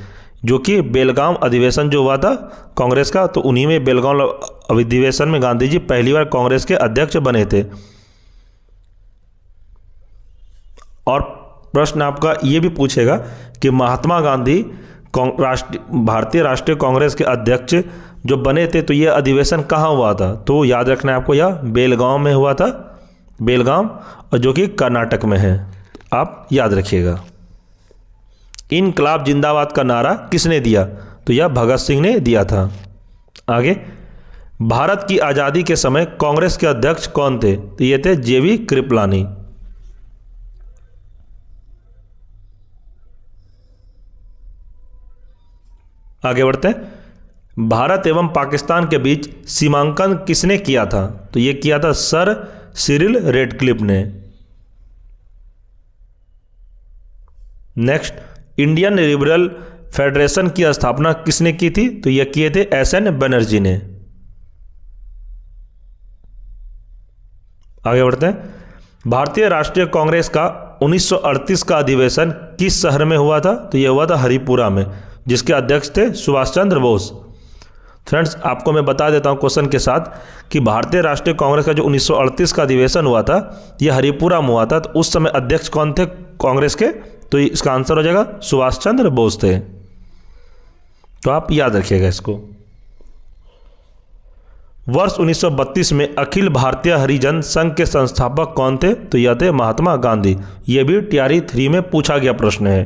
जो कि बेलगाम अधिवेशन जो हुआ था कांग्रेस का, तो उन्हीं में बेलगाम अधिवेशन में गांधी जी पहली बार कांग्रेस के अध्यक्ष बने थे। और प्रश्न आपका ये भी पूछेगा कि महात्मा गांधी भारतीय राष्ट्रीय कांग्रेस के अध्यक्ष जो बने थे, तो ये अधिवेशन कहाँ हुआ था? तो याद रखना है आपको, यह बेलगाम में हुआ था, बेलगाम, और जो कि कर्नाटक में है, आप याद रखिएगा। इनकलाब जिंदाबाद का नारा किसने दिया? तो यह भगत सिंह ने दिया था। आगे, भारत की आज़ादी के समय कांग्रेस के अध्यक्ष कौन थे? तो ये थे JV कृपलानी। आगे बढ़ते हैं। भारत एवं पाकिस्तान के बीच सीमांकन किसने किया था? तो ये किया था सर सिरिल रेडक्लिफ ने। नेक्स्ट, इंडियन लिबरल फेडरेशन की स्थापना किसने की थी? तो यह किए थे SN बनर्जी ने। आगे बढ़ते हैं। भारतीय राष्ट्रीय कांग्रेस का 1938 का अधिवेशन किस शहर में हुआ था? तो यह हुआ था हरिपुरा में, जिसके अध्यक्ष थे सुभाष चंद्र बोस। फ्रेंड्स, आपको मैं बता देता हूं क्वेश्चन के साथ कि भारतीय राष्ट्रीय कांग्रेस का जो 1938 का अधिवेशन हुआ था, यह हरिपुरा में हुआ था। तो उस समय अध्यक्ष कौन थे कांग्रेस के? तो इसका आंसर हो जाएगा सुभाष चंद्र बोस थे। तो आप याद रखिएगा इसको। वर्ष 1932 में अखिल भारतीय हरिजन संघ के संस्थापक कौन थे? तो यह थे महात्मा गांधी। यह भी TRE 3 में पूछा गया प्रश्न है।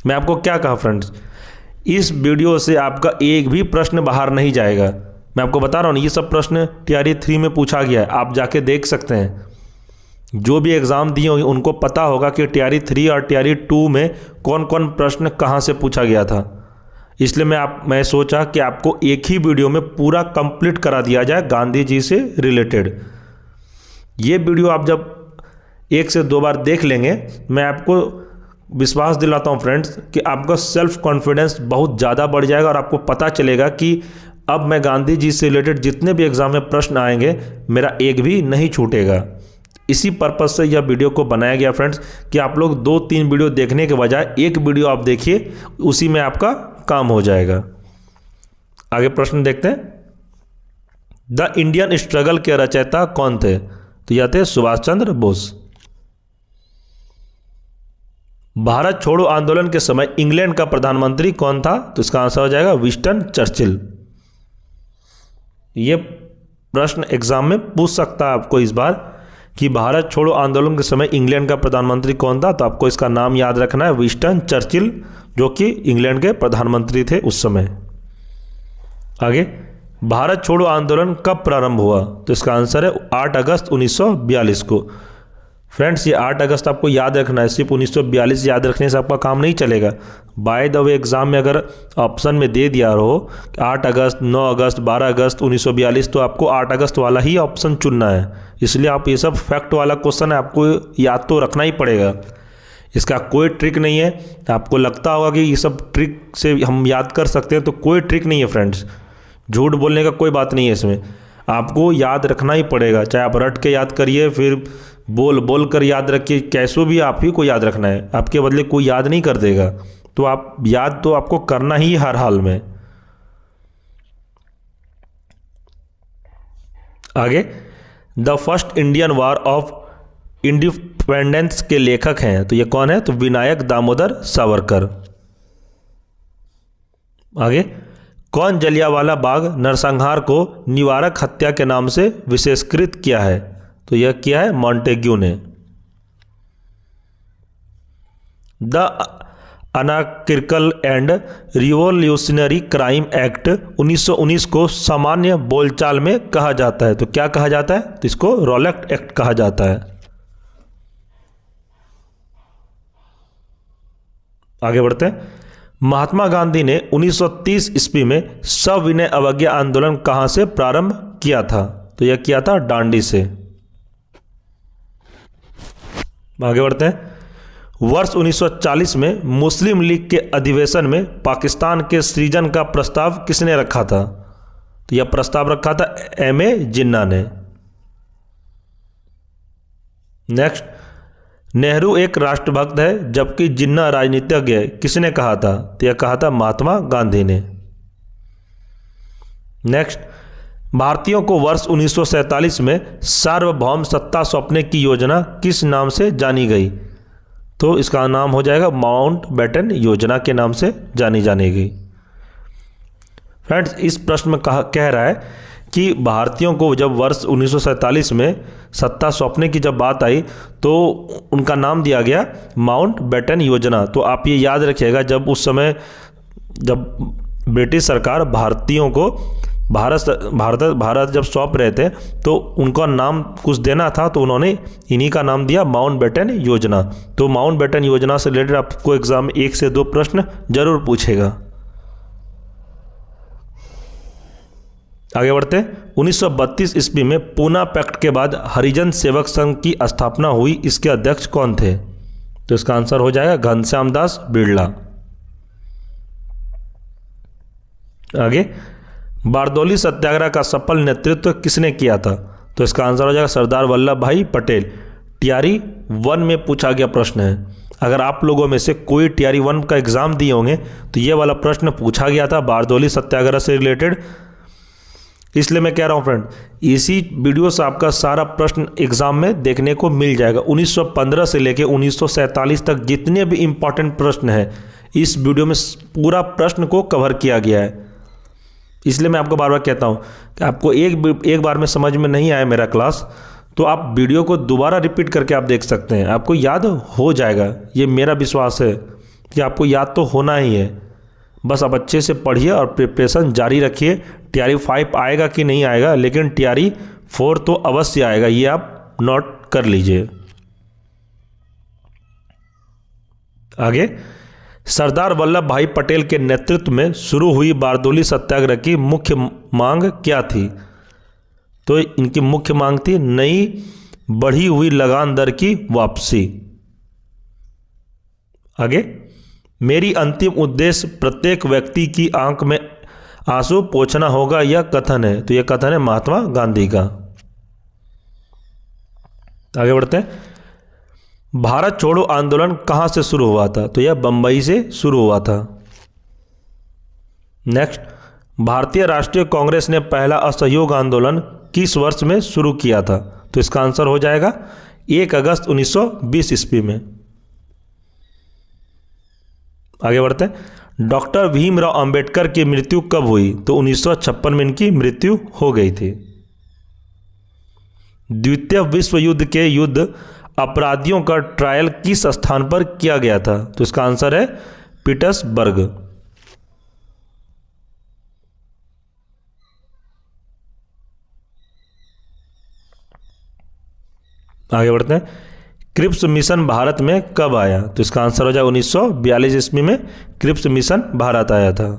मैं आपको क्या कहा फ्रेंड्स, इस वीडियो से आपका एक भी प्रश्न बाहर नहीं जाएगा। मैं आपको बता रहा हूँ, ये सब प्रश्न TRE 3 में पूछा गया है, आप जाके देख सकते हैं। जो भी एग्ज़ाम दिए होंगे उनको पता होगा कि TRE 3 और TRE 2 में कौन कौन प्रश्न कहाँ से पूछा गया था। इसलिए मैं सोचा कि आपको एक ही वीडियो में पूरा कंप्लीट करा दिया जाए गांधी जी से रिलेटेड। ये वीडियो आप जब 1 से 2 बार देख लेंगे, मैं आपको विश्वास दिलाता हूँ फ्रेंड्स कि आपका सेल्फ कॉन्फिडेंस बहुत ज़्यादा बढ़ जाएगा और आपको पता चलेगा कि अब मैं गांधी जी से रिलेटेड जितने भी एग्ज़ाम में प्रश्न आएंगे, मेरा एक भी नहीं छूटेगा। इसी पर्पज़ से यह वीडियो को बनाया गया फ्रेंड्स कि आप लोग 2-3 वीडियो देखने के बजाय एक वीडियो आप देखिए, उसी में आपका काम हो जाएगा। आगे प्रश्न देखते हैं। द इंडियन स्ट्रगल के रचयिता कौन थे? तो यह थे सुभाष चंद्र बोस। भारत छोड़ो आंदोलन के समय इंग्लैंड का प्रधानमंत्री कौन था? तो इसका आंसर हो जाएगा विंस्टन चर्चिल। यह प्रश्न एग्जाम में पूछ सकता है आपको इस बार कि भारत छोड़ो आंदोलन के समय इंग्लैंड का प्रधानमंत्री कौन था? तो आपको इसका नाम याद रखना है, विंस्टन चर्चिल, जो कि इंग्लैंड के प्रधानमंत्री थे उस समय। आगे, भारत छोड़ो आंदोलन कब प्रारंभ हुआ? तो इसका आंसर है 8 अगस्त 1942 को। फ्रेंड्स, ये 8 अगस्त आपको याद रखना है, सिर्फ 1942 याद रखने से आपका काम नहीं चलेगा। बाय द वे एग्जाम में अगर ऑप्शन में दे दिया रहो 8 अगस्त, 9 अगस्त, 12 अगस्त 1942, तो आपको 8 अगस्त वाला ही ऑप्शन चुनना है। इसलिए आप ये सब फैक्ट वाला क्वेश्चन है, आपको याद तो रखना ही पड़ेगा। इसका कोई ट्रिक नहीं है। आपको लगता होगा कि ये सब ट्रिक से हम याद कर सकते हैं, तो कोई ट्रिक नहीं है फ्रेंड्स। झूठ बोलने का कोई बात नहीं है इसमें, आपको याद रखना ही पड़ेगा। चाहे आप रट के याद करिए, फिर बोल कर याद रखिए, कैसो भी आप ही को याद रखना है, आपके बदले कोई याद नहीं कर देगा। तो आप याद तो आपको करना ही हर हाल में। आगे, the first Indian war of independence के लेखक हैं, तो ये कौन है? तो विनायक दामोदर सावरकर। आगे, कौन जलियांवाला बाग नरसंहार को निवारक हत्या के नाम से विशेषकृत किया है? तो यह किया है मॉन्टेग्यू ने। The anarchical and revolutionary crime act 1919 को सामान्य बोलचाल में कहा जाता है, तो क्या कहा जाता है? तो इसको रॉलेट एक्ट कहा जाता है। आगे बढ़ते हैं। महात्मा गांधी ने 1930 ईस्वी में सविनय अवज्ञा आंदोलन कहां से प्रारंभ किया था? तो यह किया था डांडी से। आगे बढ़ते हैं। वर्ष 1940 में मुस्लिम लीग के अधिवेशन में पाकिस्तान के सृजन का प्रस्ताव किसने रखा था? तो यह प्रस्ताव रखा था M.A. जिन्ना ने। नेक्स्ट, नेहरू एक राष्ट्रभक्त है जबकि जिन्ना राजनीतिज्ञ है, किसने कहा था? तो यह कहा था महात्मा गांधी ने। नेक्स्ट, भारतीयों को वर्ष 1947 में सार्वभौम सत्ता सौंपने की योजना किस नाम से जानी गई? तो इसका नाम हो जाएगा माउंटबेटन योजना के नाम से जानी जानेगी। फ्रेंड्स, इस प्रश्न में कह रहा है कि भारतीयों को जब वर्ष 1947 में सत्ता सौंपने की जब बात आई तो उनका नाम दिया गया माउंटबेटन योजना। तो आप ये याद रखिएगा, जब उस समय जब ब्रिटिश सरकार भारतीयों को भारत जब सौंप रहे थे तो उनका नाम कुछ देना था, तो उन्होंने इन्हीं का नाम दिया माउंटबेटन योजना। तो माउंटबेटन योजना से रिलेटेड आपको एग्जाम में 1 से 2 प्रश्न जरूर पूछेगा। आगे बढ़ते हैं। 1932 ईस्वी में पूना पैक्ट के बाद हरिजन सेवक संघ की स्थापना हुई, इसके अध्यक्ष कौन थे? तो इसका आंसर हो जाएगा घनश्याम दास बिड़ला। आगे, बारदौली सत्याग्रह का सफल नेतृत्व किसने किया था? तो इसका आंसर हो जाएगा सरदार वल्लभ भाई पटेल। टीआरई 1 में पूछा गया प्रश्न है। अगर आप लोगों में से कोई टीआरई 1 का एग्जाम दिए होंगे तो ये वाला प्रश्न पूछा गया था बारदौली सत्याग्रह से रिलेटेड, इसलिए मैं कह रहा हूँ फ्रेंड, इसी वीडियो से आपका सारा प्रश्न एग्जाम में देखने को मिल जाएगा। 1915 से लेकर 1947 तक जितने भी इंपॉर्टेंट प्रश्न हैं इस वीडियो में पूरा प्रश्न को कवर किया गया है। इसलिए मैं आपको बार बार कहता हूँ कि आपको एक बार में समझ में नहीं आया मेरा क्लास तो आप वीडियो को दोबारा रिपीट करके आप देख सकते हैं, आपको याद हो जाएगा। ये मेरा विश्वास है कि आपको याद तो होना ही है। बस आप अच्छे से पढ़िए और प्रिपरेशन जारी रखिए। टीआरई 5 आएगा कि नहीं आएगा, लेकिन टीआरई 4 तो अवश्य आएगा, ये आप नोट कर लीजिए। आगे, सरदार वल्लभ भाई पटेल के नेतृत्व में शुरू हुई बारदौली सत्याग्रह की मुख्य मांग क्या थी? तो इनकी मुख्य मांग थी नई बढ़ी हुई लगान दर की वापसी। आगे, मेरी अंतिम उद्देश्य प्रत्येक व्यक्ति की आंख में आंसू पोंछना होगा, यह कथन है। तो यह कथन है महात्मा गांधी का। आगे बढ़ते हैं। भारत छोड़ो आंदोलन कहां से शुरू हुआ था? तो यह बंबई से शुरू हुआ था। नेक्स्ट, भारतीय राष्ट्रीय कांग्रेस ने पहला असहयोग आंदोलन किस वर्ष में शुरू किया था? तो इसका आंसर हो जाएगा 1 अगस्त 1920 ईस्वी में। आगे बढ़ते हैं। डॉक्टर भीमराव अंबेडकर की मृत्यु कब हुई? तो 1956 में इनकी मृत्यु हो गई थी। द्वितीय विश्व युद्ध के युद्ध अपराधियों का ट्रायल किस स्थान पर किया गया था? तो इसका आंसर है पीटर्सबर्ग। आगे बढ़ते हैं। क्रिप्स मिशन भारत में कब आया? तो इसका आंसर हो जाए 1942 ईस्वी में क्रिप्स मिशन भारत आया था।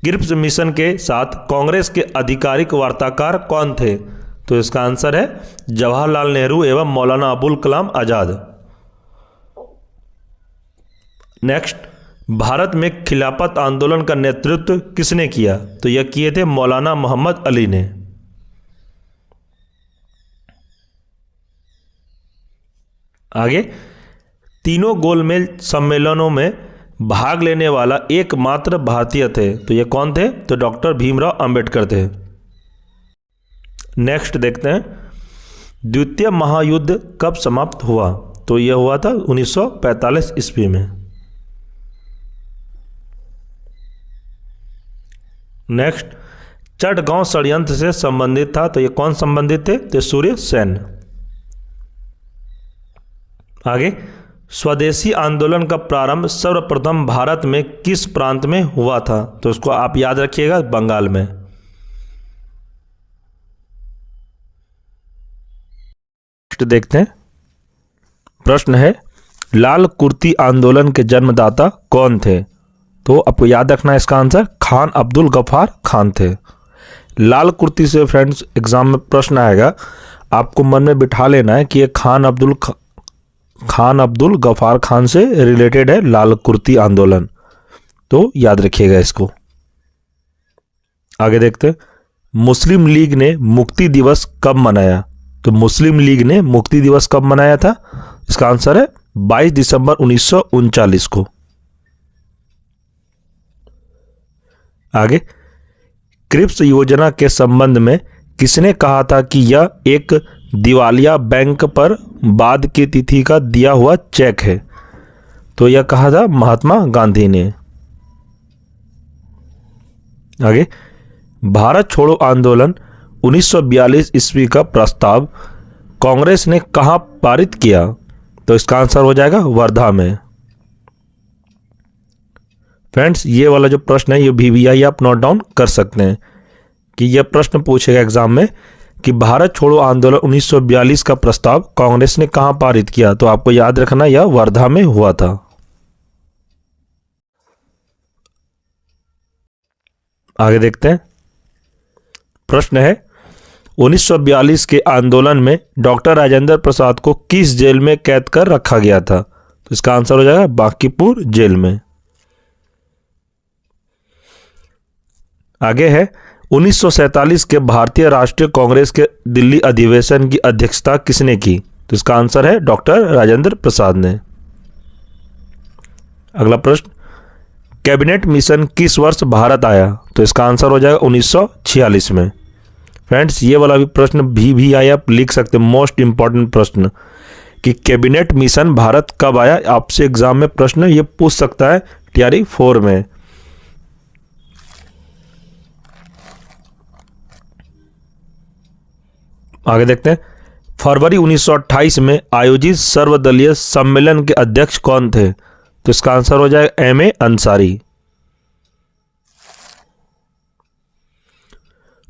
क्रिप्स मिशन के साथ कांग्रेस के आधिकारिक वार्ताकार कौन थे? तो इसका आंसर है जवाहरलाल नेहरू एवं मौलाना अबुल कलाम आजाद। नेक्स्ट, भारत में खिलाफत आंदोलन का नेतृत्व किसने किया? तो यह किए थे मौलाना मोहम्मद अली ने। आगे, तीनों गोलमेज सम्मेलनों में भाग लेने वाला एकमात्र भारतीय थे। तो ये कौन थे? तो डॉक्टर भीमराव अंबेडकर थे। नेक्स्ट देखते हैं, द्वितीय महायुद्ध कब समाप्त हुआ? तो यह हुआ था 1945 ईस्वी में। नेक्स्ट, चटगांव षड्यंत्र से संबंधित था। तो ये कौन संबंधित थे? तो सूर्य सेन। आगे, स्वदेशी आंदोलन का प्रारंभ सर्वप्रथम भारत में किस प्रांत में हुआ था? तो उसको आप याद रखिएगा, बंगाल में। देखते हैं, प्रश्न है लाल कुर्ती आंदोलन के जन्मदाता कौन थे? तो आपको याद रखना है इसका आंसर खान अब्दुल गफ्फार खान थे। लाल कुर्ती से फ्रेंड्स एग्जाम में प्रश्न आएगा, आपको मन में बिठा लेना है कि ये खान अब्दुल गफ्फार खान से रिलेटेड है लाल कुर्ती आंदोलन, तो याद रखिएगा इसको। आगे देखते हैं, मुस्लिम लीग ने मुक्ति दिवस कब मनाया? तो मुस्लिम लीग ने मुक्ति दिवस कब मनाया था? इसका आंसर है 22 दिसंबर 1939 को। आगे, क्रिप्स योजना के संबंध में किसने कहा था कि यह एक दिवालिया बैंक पर बाद की तिथि का दिया हुआ चेक है? तो यह कहा था महात्मा गांधी ने। आगे, भारत छोड़ो आंदोलन 1942 ईस्वी का प्रस्ताव कांग्रेस ने कहां पारित किया? तो इसका आंसर हो जाएगा वर्धा में। फ्रेंड्स, ये वाला जो प्रश्न है ये VVI आप नोट डाउन कर सकते हैं कि यह प्रश्न पूछेगा एग्जाम में कि भारत छोड़ो आंदोलन 1942 का प्रस्ताव कांग्रेस ने कहां पारित किया? तो आपको याद रखना यह वर्धा में हुआ था। आगे देखते हैं, प्रश्न है 1942 के आंदोलन में डॉक्टर राजेंद्र प्रसाद को किस जेल में कैद कर रखा गया था? तो इसका आंसर हो जाएगा बांकीपुर जेल में। आगे है, 1947 के भारतीय राष्ट्रीय कांग्रेस के दिल्ली अधिवेशन की अध्यक्षता किसने की? तो इसका आंसर है डॉक्टर राजेंद्र प्रसाद ने। अगला प्रश्न, कैबिनेट मिशन किस वर्ष भारत आया? तो इसका आंसर हो जाएगा 1946 में। फ्रेंड्स, ये वाला भी प्रश्न VVI आप लिख सकते हैं, मोस्ट इंपॉर्टेंट प्रश्न कि कैबिनेट मिशन भारत कब आया। आपसे एग्जाम में प्रश्न ये पूछ सकता है TRE 4 में। आगे देखते हैं, फरवरी 1928 में आयोजित सर्वदलीय सम्मेलन के अध्यक्ष कौन थे? तो इसका आंसर हो जाएगा MA अंसारी।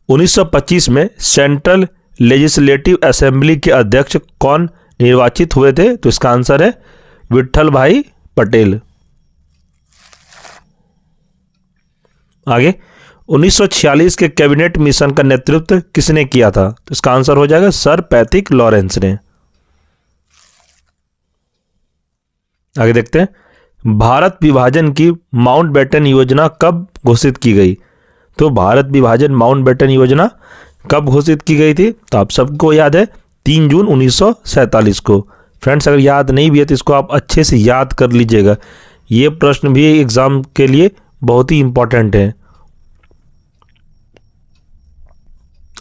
1925 में सेंट्रल लेजिस्लेटिव असेंबली के अध्यक्ष कौन निर्वाचित हुए थे? तो इसका आंसर है विट्ठल भाई पटेल। आगे, 1946 के कैबिनेट मिशन का नेतृत्व किसने किया था? तो इसका आंसर हो जाएगा सर पैट्रिक लॉरेंस ने। आगे देखते हैं, भारत विभाजन की माउंटबेटन योजना कब घोषित की गई? तो भारत विभाजन माउंटबेटन योजना कब घोषित की गई थी? तो आप सबको याद है 3 जून 1947 को। फ्रेंड्स, अगर याद नहीं भी है तो इसको आप अच्छे से याद कर लीजिएगा, ये प्रश्न भी एग्जाम के लिए बहुत ही इंपॉर्टेंट है।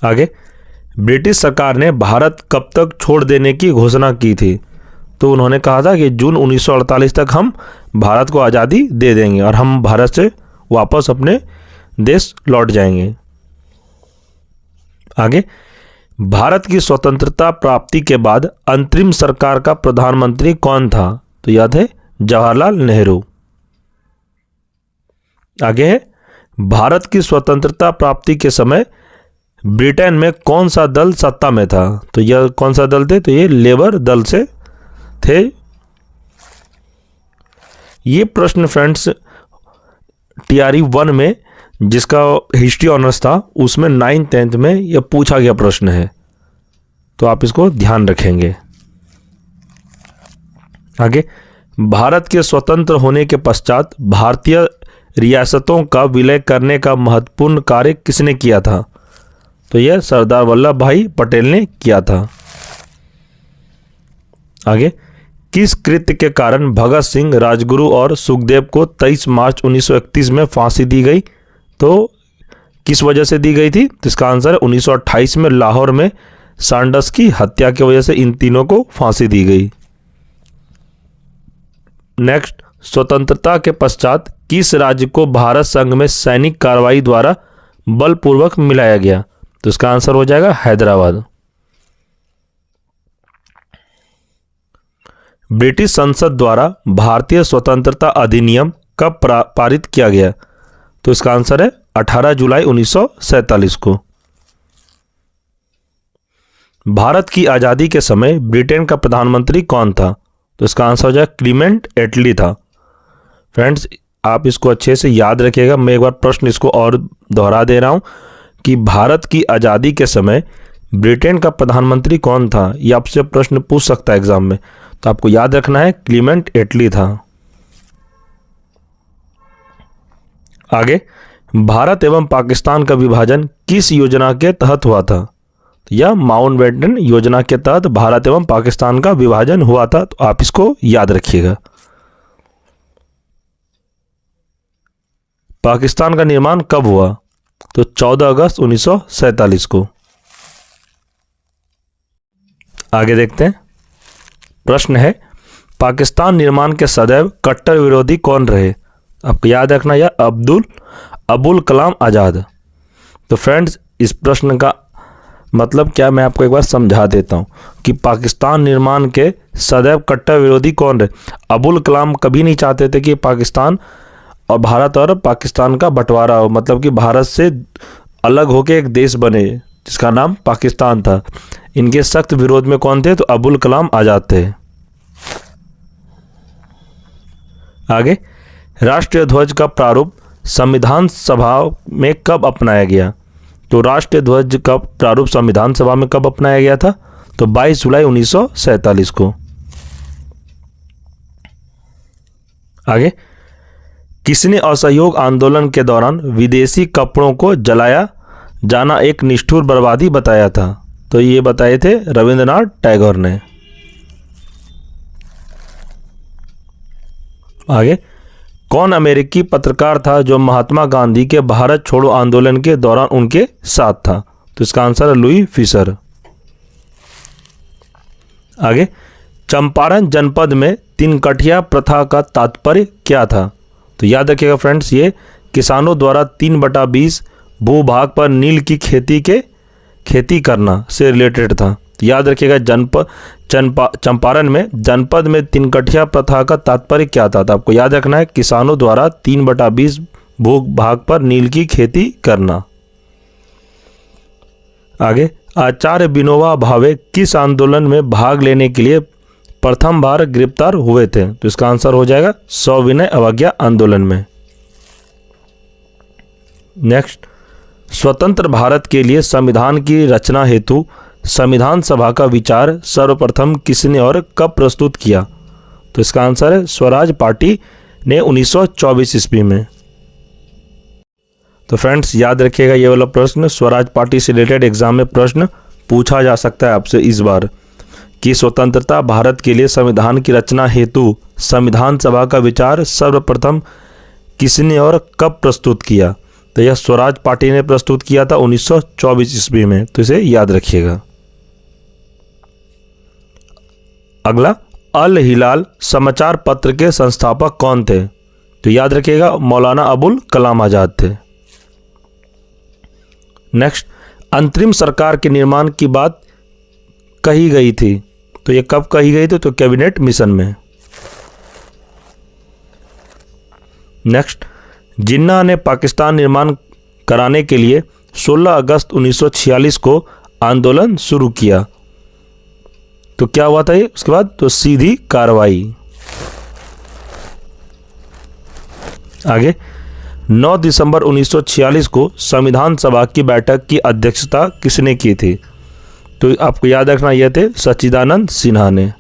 आगे, ब्रिटिश सरकार ने भारत कब तक छोड़ देने की घोषणा की थी? तो उन्होंने कहा था कि जून 1948 तक हम भारत को आज़ादी दे देंगे और हम भारत से वापस अपने देश लौट जाएंगे। आगे, भारत की स्वतंत्रता प्राप्ति के बाद अंतरिम सरकार का प्रधानमंत्री कौन था? तो याद है जवाहरलाल नेहरू। आगे है, भारत की स्वतंत्रता प्राप्ति के समय ब्रिटेन में कौन सा दल सत्ता में था? तो यह कौन सा दल थे? तो ये लेबर दल से थे। ये प्रश्न फ्रेंड्स TRE 1 में जिसका हिस्ट्री ऑनर्स था उसमें 9th 10th में यह पूछा गया प्रश्न है, तो आप इसको ध्यान रखेंगे। आगे, भारत के स्वतंत्र होने के पश्चात भारतीय रियासतों का विलय करने का महत्वपूर्ण कार्य किसने किया था? तो यह सरदार वल्लभ भाई पटेल ने किया था। आगे, किस कृत्य के कारण भगत सिंह, राजगुरु और सुखदेव को 23 मार्च 1931 में फांसी दी गई? तो किस वजह से दी गई थी? तो इसका आंसर है 1928 में लाहौर में सांडस की हत्या की वजह से इन तीनों को फांसी दी गई। नेक्स्ट, स्वतंत्रता के पश्चात किस राज्य को भारत संघ में सैनिक कार्रवाई द्वारा बलपूर्वक मिलाया गया? तो इसका आंसर हो जाएगा हैदराबाद। ब्रिटिश संसद द्वारा भारतीय स्वतंत्रता अधिनियम कब पारित किया गया? तो इसका आंसर है 18 जुलाई 1947 को। भारत की आज़ादी के समय ब्रिटेन का प्रधानमंत्री कौन था? तो इसका आंसर हो जाएगा क्लीमेंट एटली था। फ्रेंड्स, आप इसको अच्छे से याद रखिएगा। मैं एक बार प्रश्न इसको और दोहरा दे रहा हूं कि भारत की आज़ादी के समय ब्रिटेन का प्रधानमंत्री कौन था, ये आपसे प्रश्न पूछ सकता है एग्जाम में, तो आपको याद रखना है क्लीमेंट एटली था। आगे, भारत एवं पाकिस्तान का विभाजन किस योजना के तहत हुआ था, या माउंटबेटन योजना के तहत भारत एवं पाकिस्तान का विभाजन हुआ था, तो आप इसको याद रखिएगा। पाकिस्तान का निर्माण कब हुआ, तो 14 अगस्त 1947 को। आगे देखते हैं, प्रश्न है पाकिस्तान निर्माण के सदैव कट्टर विरोधी कौन रहे, आपको याद रखना या अबुल कलाम आज़ाद। तो फ्रेंड्स, इस प्रश्न का मतलब क्या मैं आपको एक बार समझा देता हूँ कि पाकिस्तान निर्माण के सदैव कट्टर विरोधी कौन रहे। अबुल कलाम कभी नहीं चाहते थे कि पाकिस्तान और भारत और पाकिस्तान का बंटवारा हो, मतलब कि भारत से अलग होकर एक देश बने जिसका नाम पाकिस्तान था। इनके सख्त विरोध में कौन थे, तो अबुल कलाम आज़ाद थे। आगे, राष्ट्रीय ध्वज का प्रारूप संविधान सभा में कब अपनाया गया, तो राष्ट्रीय ध्वज का प्रारूप संविधान सभा में कब अपनाया गया था, तो 22 जुलाई 1947 को। आगे, किसने असहयोग आंदोलन के दौरान विदेशी कपड़ों को जलाया जाना एक निष्ठुर बर्बादी बताया था, तो ये बताए थे रविंद्रनाथ टैगोर ने। आगे, कौन अमेरिकी पत्रकार था जो महात्मा गांधी के भारत छोड़ो आंदोलन के दौरान उनके साथ था, तो इसका आंसर है लुई फिशर। आगे, चंपारण जनपद में तिनकठिया प्रथा का तात्पर्य क्या था, तो याद रखिएगा फ्रेंड्स, ये किसानों द्वारा 3/20 भूभाग पर नील की खेती करना से रिलेटेड था। तो याद रखिएगा चंपारण में जनपद में तिनकठिया प्रथा का तात्पर्य क्या था, तो आपको याद रखना है किसानों द्वारा 3/20 भूभाग पर नील की खेती करना। आगे, आचार्य विनोबा भावे किस आंदोलन में भाग लेने के लिए प्रथम बार गिरफ्तार हुए थे, तो इसका आंसर हो जाएगा सविनय अवज्ञा आंदोलन में। नेक्स्ट, स्वतंत्र भारत के लिए संविधान की रचना हेतु संविधान सभा का विचार सर्वप्रथम किसने और कब प्रस्तुत किया, तो इसका आंसर है स्वराज पार्टी ने 1924 ईस्वी में। तो फ्रेंड्स, याद रखिएगा ये वाला प्रश्न स्वराज पार्टी से रिलेटेड एग्जाम में प्रश्न पूछा जा सकता है आपसे इस बार कि स्वतंत्रता भारत के लिए संविधान की रचना हेतु संविधान सभा का विचार सर्वप्रथम किसने और कब प्रस्तुत किया, तो यह स्वराज पार्टी ने प्रस्तुत किया था 1924 ईस्वी में, तो इसे याद रखिएगा। अगला, अल हिलाल समाचार पत्र के संस्थापक कौन थे, तो याद रखिएगा मौलाना अबुल कलाम आज़ाद थे। नेक्स्ट, अंतरिम सरकार के निर्माण की बात कही गई थी, तो ये कब कही गई थी, तो कैबिनेट मिशन में। नेक्स्ट, जिन्ना ने पाकिस्तान निर्माण कराने के लिए 16 अगस्त 1946 को आंदोलन शुरू किया, तो क्या हुआ था ये उसके बाद, तो सीधी कार्रवाई। आगे, 9 दिसंबर 1946 को संविधान सभा की बैठक की अध्यक्षता किसने की थी, तो आपको याद रखना ये थे सच्चिदानंद सिन्हा ने।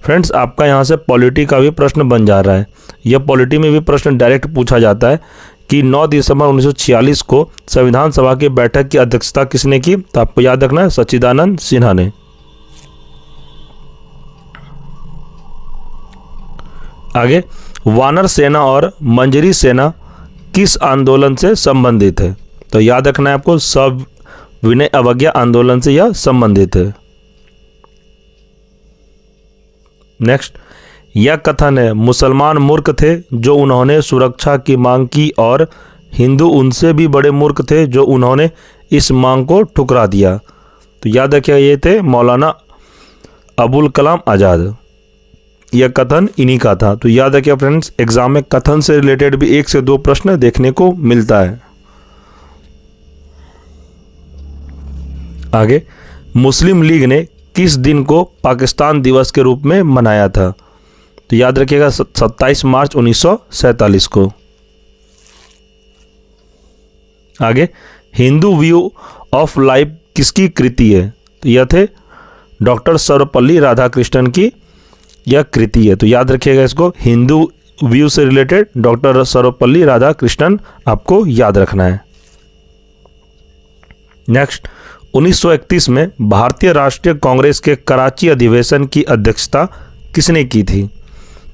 फ्रेंड्स, आपका यहाँ से पॉलिटी का भी प्रश्न बन जा रहा है। यह पॉलिटी में भी प्रश्न डायरेक्ट पूछा जाता है कि 9 दिसंबर 1946 को संविधान सभा की बैठक की अध्यक्षता किसने की, तो आपको याद रखना है सच्चिदानंद सिन्हा ने। आगे, वानर सेना और मंजरी सेना किस आंदोलन से संबंधित है, तो याद रखना है आपको सविनय अवज्ञा आंदोलन से यह संबंधित है। नेक्स्ट, यह कथन है मुसलमान मूर्ख थे जो उन्होंने सुरक्षा की मांग की और हिंदू उनसे भी बड़े मूर्ख थे जो उन्होंने इस मांग को ठुकरा दिया, तो याद रखिएगा ये थे मौलाना अबुल कलाम आज़ाद। यह कथन इन्हीं का था, तो याद रखिए फ्रेंड्स, एग्जाम में कथन से रिलेटेड भी 1 से 2 प्रश्न देखने को मिलता है। आगे, मुस्लिम लीग ने किस दिन को पाकिस्तान दिवस के रूप में मनाया था, तो याद रखिएगा 27 मार्च 1947 को। आगे, हिंदू व्यू ऑफ लाइफ किसकी कृति है? तो यह थे डॉक्टर सर्वपल्ली राधाकृष्णन की यह कृति है। तो याद रखिएगा इसको, हिंदू व्यू से रिलेटेड डॉक्टर सर्वपल्ली राधाकृष्णन आपको याद रखना है। नेक्स्ट, 1931 में भारतीय राष्ट्रीय कांग्रेस के कराची अधिवेशन की अध्यक्षता किसने की थी?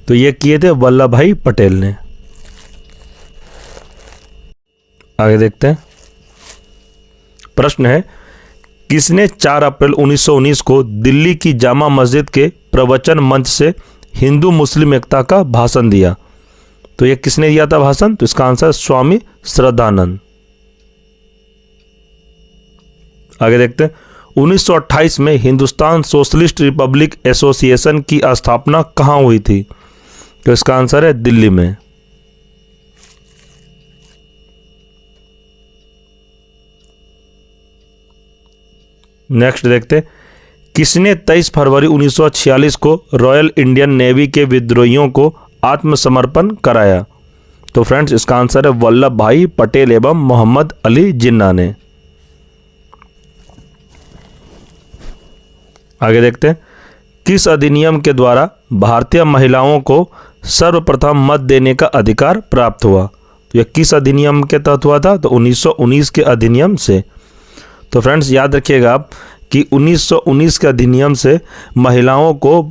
तो ये किए थे वल्लभ भाई पटेल ने। आगे देखते हैं। प्रश्न है, किसने 4 अप्रैल 1919 को दिल्ली की जामा मस्जिद के प्रवचन मंच से हिंदू मुस्लिम एकता का भाषण दिया? तो ये किसने दिया था भाषण? तो इसका आंसर स्वामी श्रद्धानंद। आगे देखते हैं। 1928 में हिंदुस्तान सोशलिस्ट रिपब्लिक एसोसिएशन की स्थापना कहाँ हुई थी? तो इसका आंसर है दिल्ली में। नेक्स्ट देखते हैं। किसने 23 फरवरी 1946 को रॉयल इंडियन नेवी के विद्रोहियों को आत्मसमर्पण कराया? तो फ्रेंड्स इसका आंसर है वल्लभ भाई पटेल एवं मोहम्मद अली जिन्ना ने। आगे देखते हैं। किस अधिनियम के द्वारा भारतीय महिलाओं को सर्वप्रथम मत देने का अधिकार प्राप्त हुआ? तो यह किस अधिनियम के तहत हुआ था? तो 1919 के अधिनियम से। तो फ्रेंड्स याद रखिएगा आप कि 1919 के अधिनियम से महिलाओं को,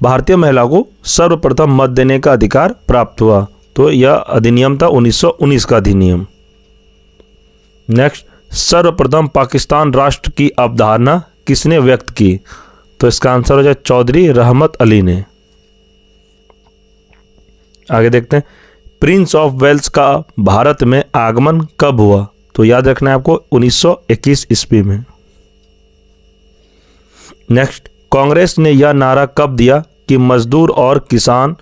भारतीय महिलाओं को सर्वप्रथम मत देने का अधिकार प्राप्त हुआ। तो यह अधिनियम था 1919 का अधिनियम। नेक्स्ट, सर्वप्रथम पाकिस्तान राष्ट्र की अवधारणा किसने व्यक्त की? तो इसका आंसर हो जाए चौधरी रहमत अली ने। आगे देखते हैं। प्रिंस ऑफ वेल्स का भारत में आगमन कब हुआ? तो याद रखना है आपको 1921 ईस्वी में। नेक्स्ट, कांग्रेस ने यह नारा कब दिया कि मजदूर और किसान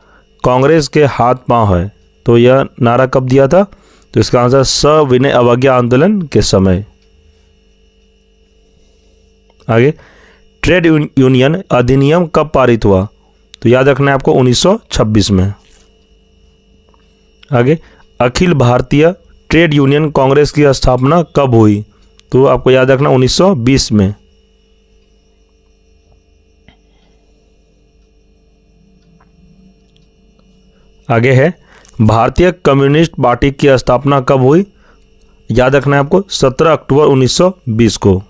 कांग्रेस के हाथ पांव है? तो यह नारा कब दिया था? तो इसका आंसर सविनय अवज्ञा आंदोलन के समय। आगे, ट्रेड यूनियन अधिनियम कब पारित हुआ? तो याद रखना है आपको 1926 में। आगे, अखिल भारतीय ट्रेड यूनियन कांग्रेस की स्थापना कब हुई? तो आपको याद रखना 1920 में। आगे है, भारतीय कम्युनिस्ट पार्टी की स्थापना कब हुई? याद रखना है आपको 17 अक्टूबर 1920 को।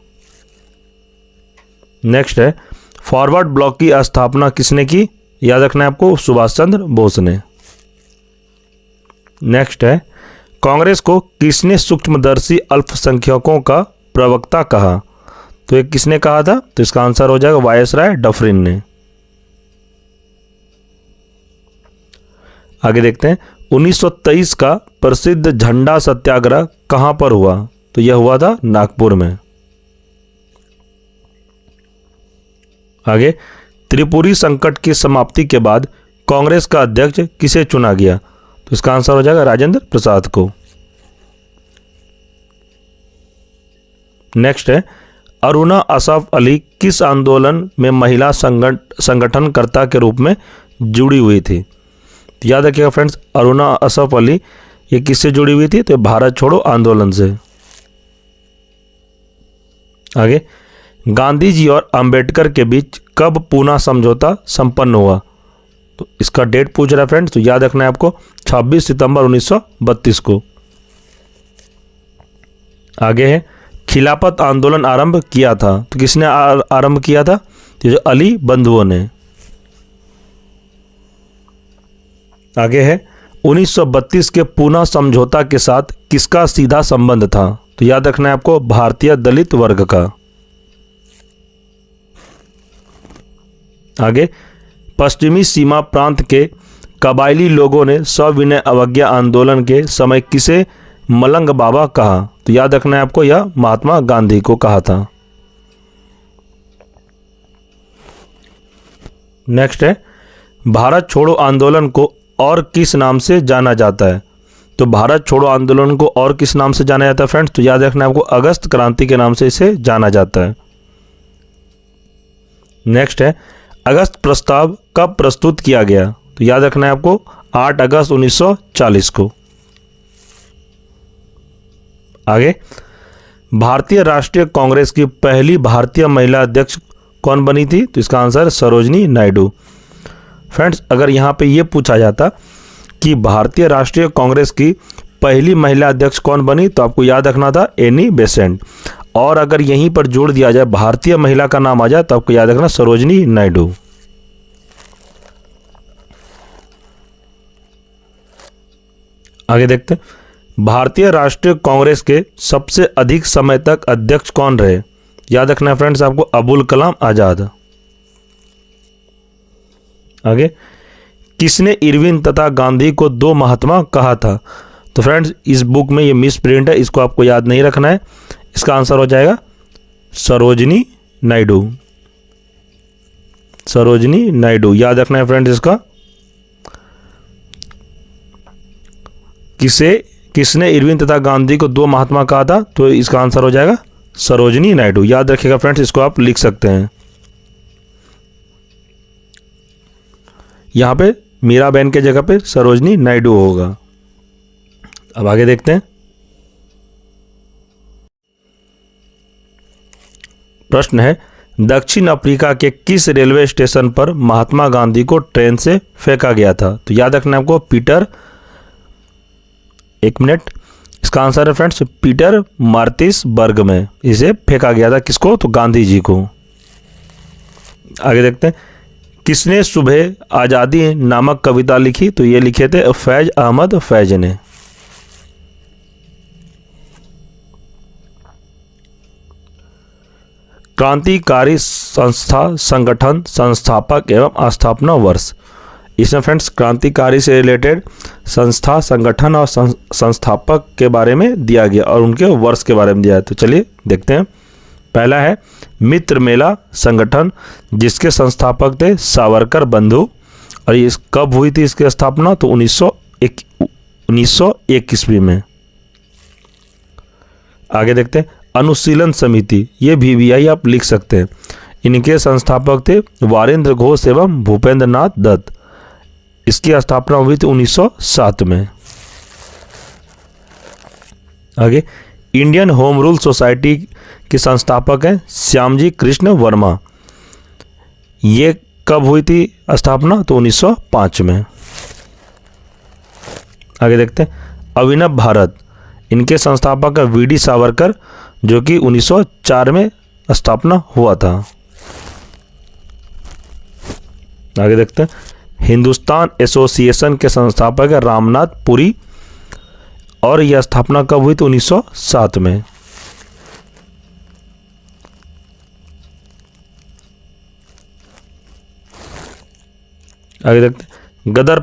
नेक्स्ट है, फॉरवर्ड ब्लॉक की स्थापना किसने की? याद रखना है आपको सुभाष चंद्र बोस ने। नेक्स्ट है, कांग्रेस को किसने सूक्ष्मदर्शी अल्पसंख्यकों का प्रवक्ता कहा? तो ये किसने कहा था? तो इसका आंसर हो जाएगा वायसराय डफरिन ने। आगे देखते हैं। 1923 का प्रसिद्ध झंडा सत्याग्रह कहां पर हुआ? तो यह हुआ था नागपुर में। आगे, त्रिपुरी संकट की समाप्ति के बाद कांग्रेस का अध्यक्ष किसे चुना गया? तो इसका आंसर हो जाएगा राजेंद्र प्रसाद को। नेक्स्ट है, अरुणा असफ अली किस आंदोलन में महिला संगठनकर्ता के रूप में जुड़ी हुई थी? तो याद रखिएगा फ्रेंड्स, अरुणा असफ अली ये किससे जुड़ी हुई थी? तो भारत छोड़ो आंदोलन से। आगे, गांधी जी और अंबेडकर के बीच कब पूना समझौता संपन्न हुआ? तो इसका डेट पूछ रहा है फ्रेंड्स, तो याद रखना है आपको 26 सितंबर 1932 को। आगे है, खिलाफत आंदोलन आरंभ किया था? तो किसने आरंभ किया था? तो जो अली बंधुओं ने। आगे है, 1932 के पूना समझौता के साथ किसका सीधा संबंध था? तो याद रखना है आपको भारतीय दलित वर्ग का। आगे, पश्चिमी सीमा प्रांत के कबायली लोगों ने सविनय अवज्ञा आंदोलन के समय किसे मलंग बाबा कहा? तो याद रखना है आपको यह महात्मा गांधी को कहा था। नेक्स्ट है, भारत छोड़ो आंदोलन को और किस नाम से जाना जाता है? तो भारत छोड़ो आंदोलन को और किस नाम से जाना जाता है फ्रेंड्स? तो याद रखना है आपको अगस्त क्रांति के नाम से इसे जाना जाता है। नेक्स्ट है, अगस्त प्रस्ताव कब प्रस्तुत किया गया? तो याद रखना है आपको 8 अगस्त 1940 को। आगे, भारतीय राष्ट्रीय कांग्रेस की पहली भारतीय महिला अध्यक्ष कौन बनी थी? तो इसका आंसर है सरोजनी नायडू। फ्रेंड्स, अगर यहाँ पे ये पूछा जाता कि भारतीय राष्ट्रीय कांग्रेस की पहली महिला अध्यक्ष कौन बनी, तो आपको याद रखना था एनी बेसेंट। और अगर यहीं पर जोड़ दिया जाए भारतीय महिला का नाम आ जाए तो आपको याद रखना सरोजनी नायडू। आगे देखते हैं, भारतीय राष्ट्रीय कांग्रेस के सबसे अधिक समय तक अध्यक्ष कौन रहे? याद रखना है फ्रेंड्स आपको, अबुल कलाम आजाद। आगे, किसने इरविन तथा गांधी को दो महात्मा कहा था? तो फ्रेंड्स, इस बुक में ये मिस प्रिंट है, इसको आपको याद नहीं रखना है। इसका आंसर हो जाएगा सरोजनी नायडू। सरोजनी नायडू याद रखना है फ्रेंड्स इसका। किसने इरविन तथा गांधी को दो महात्मा कहा था? तो इसका आंसर हो जाएगा सरोजनी नायडू। याद रखिएगा फ्रेंड्स, इसको आप लिख सकते हैं। यहां पे मीराबेन के जगह पे सरोजनी नायडू होगा। अब आगे देखते हैं, प्रश्न है दक्षिण अफ्रीका के किस रेलवे स्टेशन पर महात्मा गांधी को ट्रेन से फेंका गया था? तो याद रखना है आपको पीटर, एक मिनट, इसका आंसर है फ्रेंड्स पीटर मार्टिसबर्ग में इसे फेंका गया था। किसको? तो गांधी जी को। आगे देखते हैं, किसने सुबह आज़ादी नामक कविता लिखी? तो ये लिखे थे फैज अहमद फैज ने। क्रांतिकारी संस्था संगठन संस्थापक एवं स्थापना वर्ष। इसमें फ्रेंड्स क्रांतिकारी से रिलेटेड संस्था संगठन और संस्थापक के बारे में दिया गया और उनके वर्ष के बारे में दिया है। तो चलिए देखते हैं। पहला है मित्र मेला संगठन, जिसके संस्थापक थे सावरकर बंधु, और ये कब हुई थी इसकी स्थापना? तो 1901 ईस्वी में। आगे देखते हैं, अनुशीलन समिति, ये VVI आप लिख सकते हैं। इनके संस्थापक थे वारेंद्र घोष एवं भूपेंद्र नाथ दत्त। इसकी स्थापना हुई थी 1907 में। आगे, इंडियन होम रूल सोसाइटी के संस्थापक हैं श्यामजी कृष्ण वर्मा। ये कब हुई थी स्थापना? तो 1905 में। आगे देखते हैं, अभिनव भारत, इनके संस्थापक है VD सावरकर, जो कि 1904 में स्थापना हुआ था। आगे देखते हैं, हिंदुस्तान एसोसिएशन के संस्थापक है रामनाथ पुरी, और यह स्थापना कब हुई? तो 1907 में। आगे देखते हैं, गदर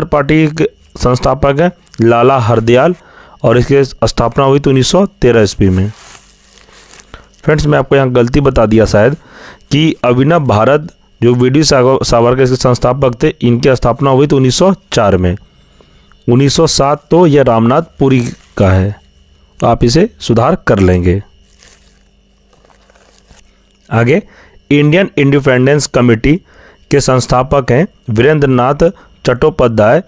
पार्टी के संस्थापक है लाला हरदयाल, और इसकी स्थापना हुई थी 1913 ईस्वी में। फ्रेंड्स, मैं आपको यहाँ गलती बता दिया शायद कि अभिनव भारत जो VD सावरकर के संस्थापक थे, इनकी स्थापना हुई थी 1904 में। 1907 तो यह रामनाथ पुरी का है, तो आप इसे सुधार कर लेंगे। आगे, इंडियन इंडिपेंडेंस कमेटी के संस्थापक हैं वीरेंद्र नाथ चट्टोपाध्याय,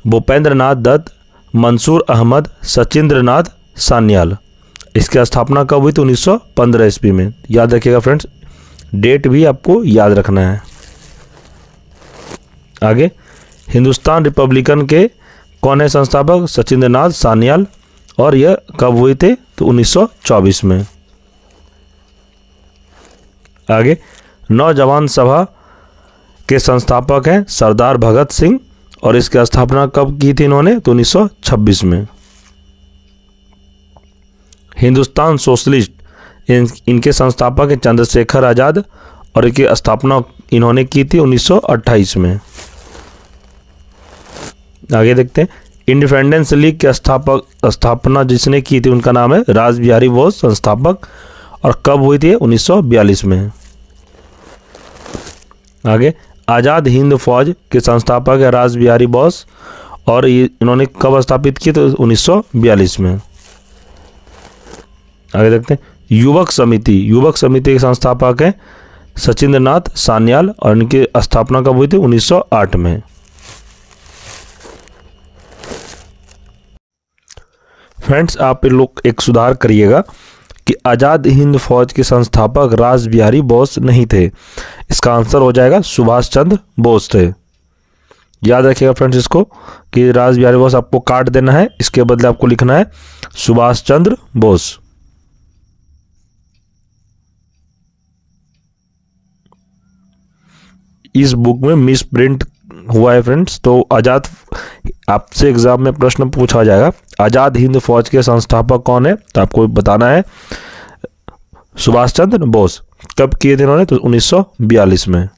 भूपेंद्र नाथ दत्त, मंसूर अहमद, सचिंद्र नाथ सान्याल। इसकी स्थापना कब हुई? तो 1915 ईस्वी में। याद रखिएगा फ्रेंड्स, डेट भी आपको याद रखना है। आगे, हिंदुस्तान रिपब्लिकन के कौन है संस्थापक? सचिंद्र नाथ सान्याल, और यह कब हुए थे? तो 1924 में। आगे, नौजवान सभा के संस्थापक हैं सरदार भगत सिंह, और इसकी स्थापना कब की थी इन्होंने? तो 1926 में। हिंदुस्तान सोशलिस्ट, इनके संस्थापक हैं चंद्रशेखर आज़ाद, और इनकी स्थापना इन्होंने की थी 1928 में। आगे देखते हैं, इंडिपेंडेंस लीग के स्थापना जिसने की थी उनका नाम है रासबिहारी बोस संस्थापक, और कब हुई थी? 1942 में। आगे, आज़ाद हिंद फौज के संस्थापक है रासबिहारी बोस, और इन्होंने कब स्थापित की? तो 1942 में। आगे देखते हैं, युवक समिति के संस्थापक हैं सचिंद्र नाथ सान्याल, और इनकी स्थापना कब हुई थी? 1908 में। फ्रेंड्स, आप लोग एक सुधार करिएगा कि आज़ाद हिंद फौज के संस्थापक रास बिहारी बोस नहीं थे? इसका आंसर हो जाएगा सुभाष चंद्र बोस थे। याद रखिएगा फ्रेंड्स इसको कि रास बिहारी बोस आपको काट देना है, इसके बदले आपको लिखना है सुभाष चंद्र बोस। इस बुक में मिस प्रिंट हुआ है फ्रेंड्स। तो आज़ाद, आपसे एग्जाम में प्रश्न पूछा जाएगा आज़ाद हिंद फौज के संस्थापक कौन है, तो आपको बताना है सुभाष चंद्र बोस। कब किए थे इन्होंने? तो 1942 में।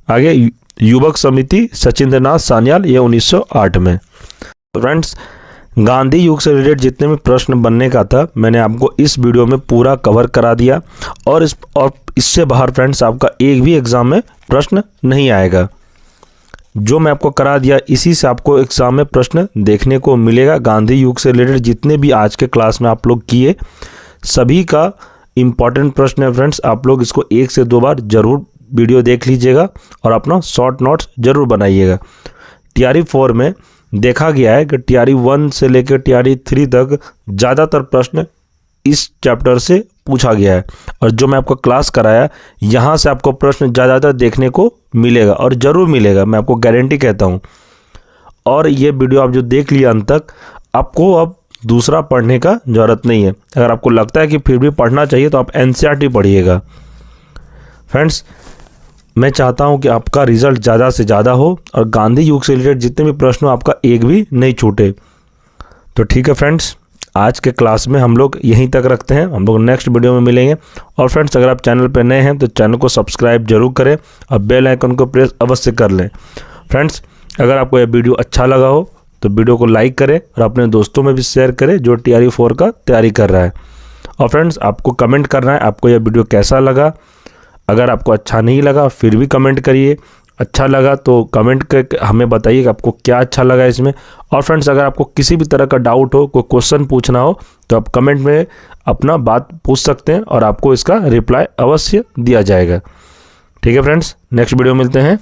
आगे युवक समिति सचिंद्रनाथ सान्याल, ये 1908 में। फ्रेंड्स गांधी युग से रिलेटेड जितने भी प्रश्न बनने का था मैंने आपको इस वीडियो में पूरा कवर करा दिया, और इससे बाहर फ्रेंड्स आपका एक भी एग्जाम में प्रश्न नहीं आएगा। जो मैं आपको करा दिया इसी से आपको एग्जाम में प्रश्न देखने को मिलेगा। गांधी युग से रिलेटेड जितने भी आज के क्लास में आप लोग किए सभी का इम्पॉर्टेंट प्रश्न है फ्रेंड्स। आप लोग इसको 1 से 2 बार जरूर वीडियो देख लीजिएगा और अपना शॉर्ट नोट्स जरूर बनाइएगा। TRE 4 में देखा गया है कि TRE 1 से लेकर TRE 3 तक ज़्यादातर प्रश्न इस चैप्टर से पूछा गया है, और जो मैं आपको क्लास कराया यहाँ से आपको प्रश्न ज़्यादातर देखने को मिलेगा, और ज़रूर मिलेगा, मैं आपको गारंटी कहता हूँ। और ये वीडियो आप जो देख लिया अंत तक, आपको अब दूसरा पढ़ने का ज़रूरत नहीं है। अगर आपको लगता है कि फिर भी पढ़ना चाहिए तो आप NCERT पढ़िएगा। फ्रेंड्स मैं चाहता हूं कि आपका रिजल्ट ज़्यादा से ज़्यादा हो और गांधी युग से रिलेटेड जितने भी प्रश्न हो आपका एक भी नहीं छूटे। तो ठीक है फ्रेंड्स, आज के क्लास में हम लोग यहीं तक रखते हैं, हम लोग नेक्स्ट वीडियो में मिलेंगे। और फ्रेंड्स अगर आप चैनल पर नए हैं तो चैनल को सब्सक्राइब जरूर करें और बेल आइकन को प्रेस अवश्य कर लें। फ्रेंड्स अगर आपको यह वीडियो अच्छा लगा हो तो वीडियो को लाइक करें और अपने दोस्तों में भी शेयर करें जो TRE 4 का तैयारी कर रहा है। और फ्रेंड्स आपको कमेंट करना है आपको यह वीडियो कैसा लगा। अगर आपको अच्छा नहीं लगा फिर भी कमेंट करिए, अच्छा लगा तो कमेंट करके हमें बताइए कि आपको क्या अच्छा लगा इसमें। और फ्रेंड्स अगर आपको किसी भी तरह का डाउट हो, कोई क्वेश्चन पूछना हो तो आप कमेंट में अपना बात पूछ सकते हैं और आपको इसका रिप्लाई अवश्य दिया जाएगा। ठीक है फ्रेंड्स, नेक्स्ट वीडियो मिलते हैं।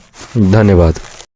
धन्यवाद।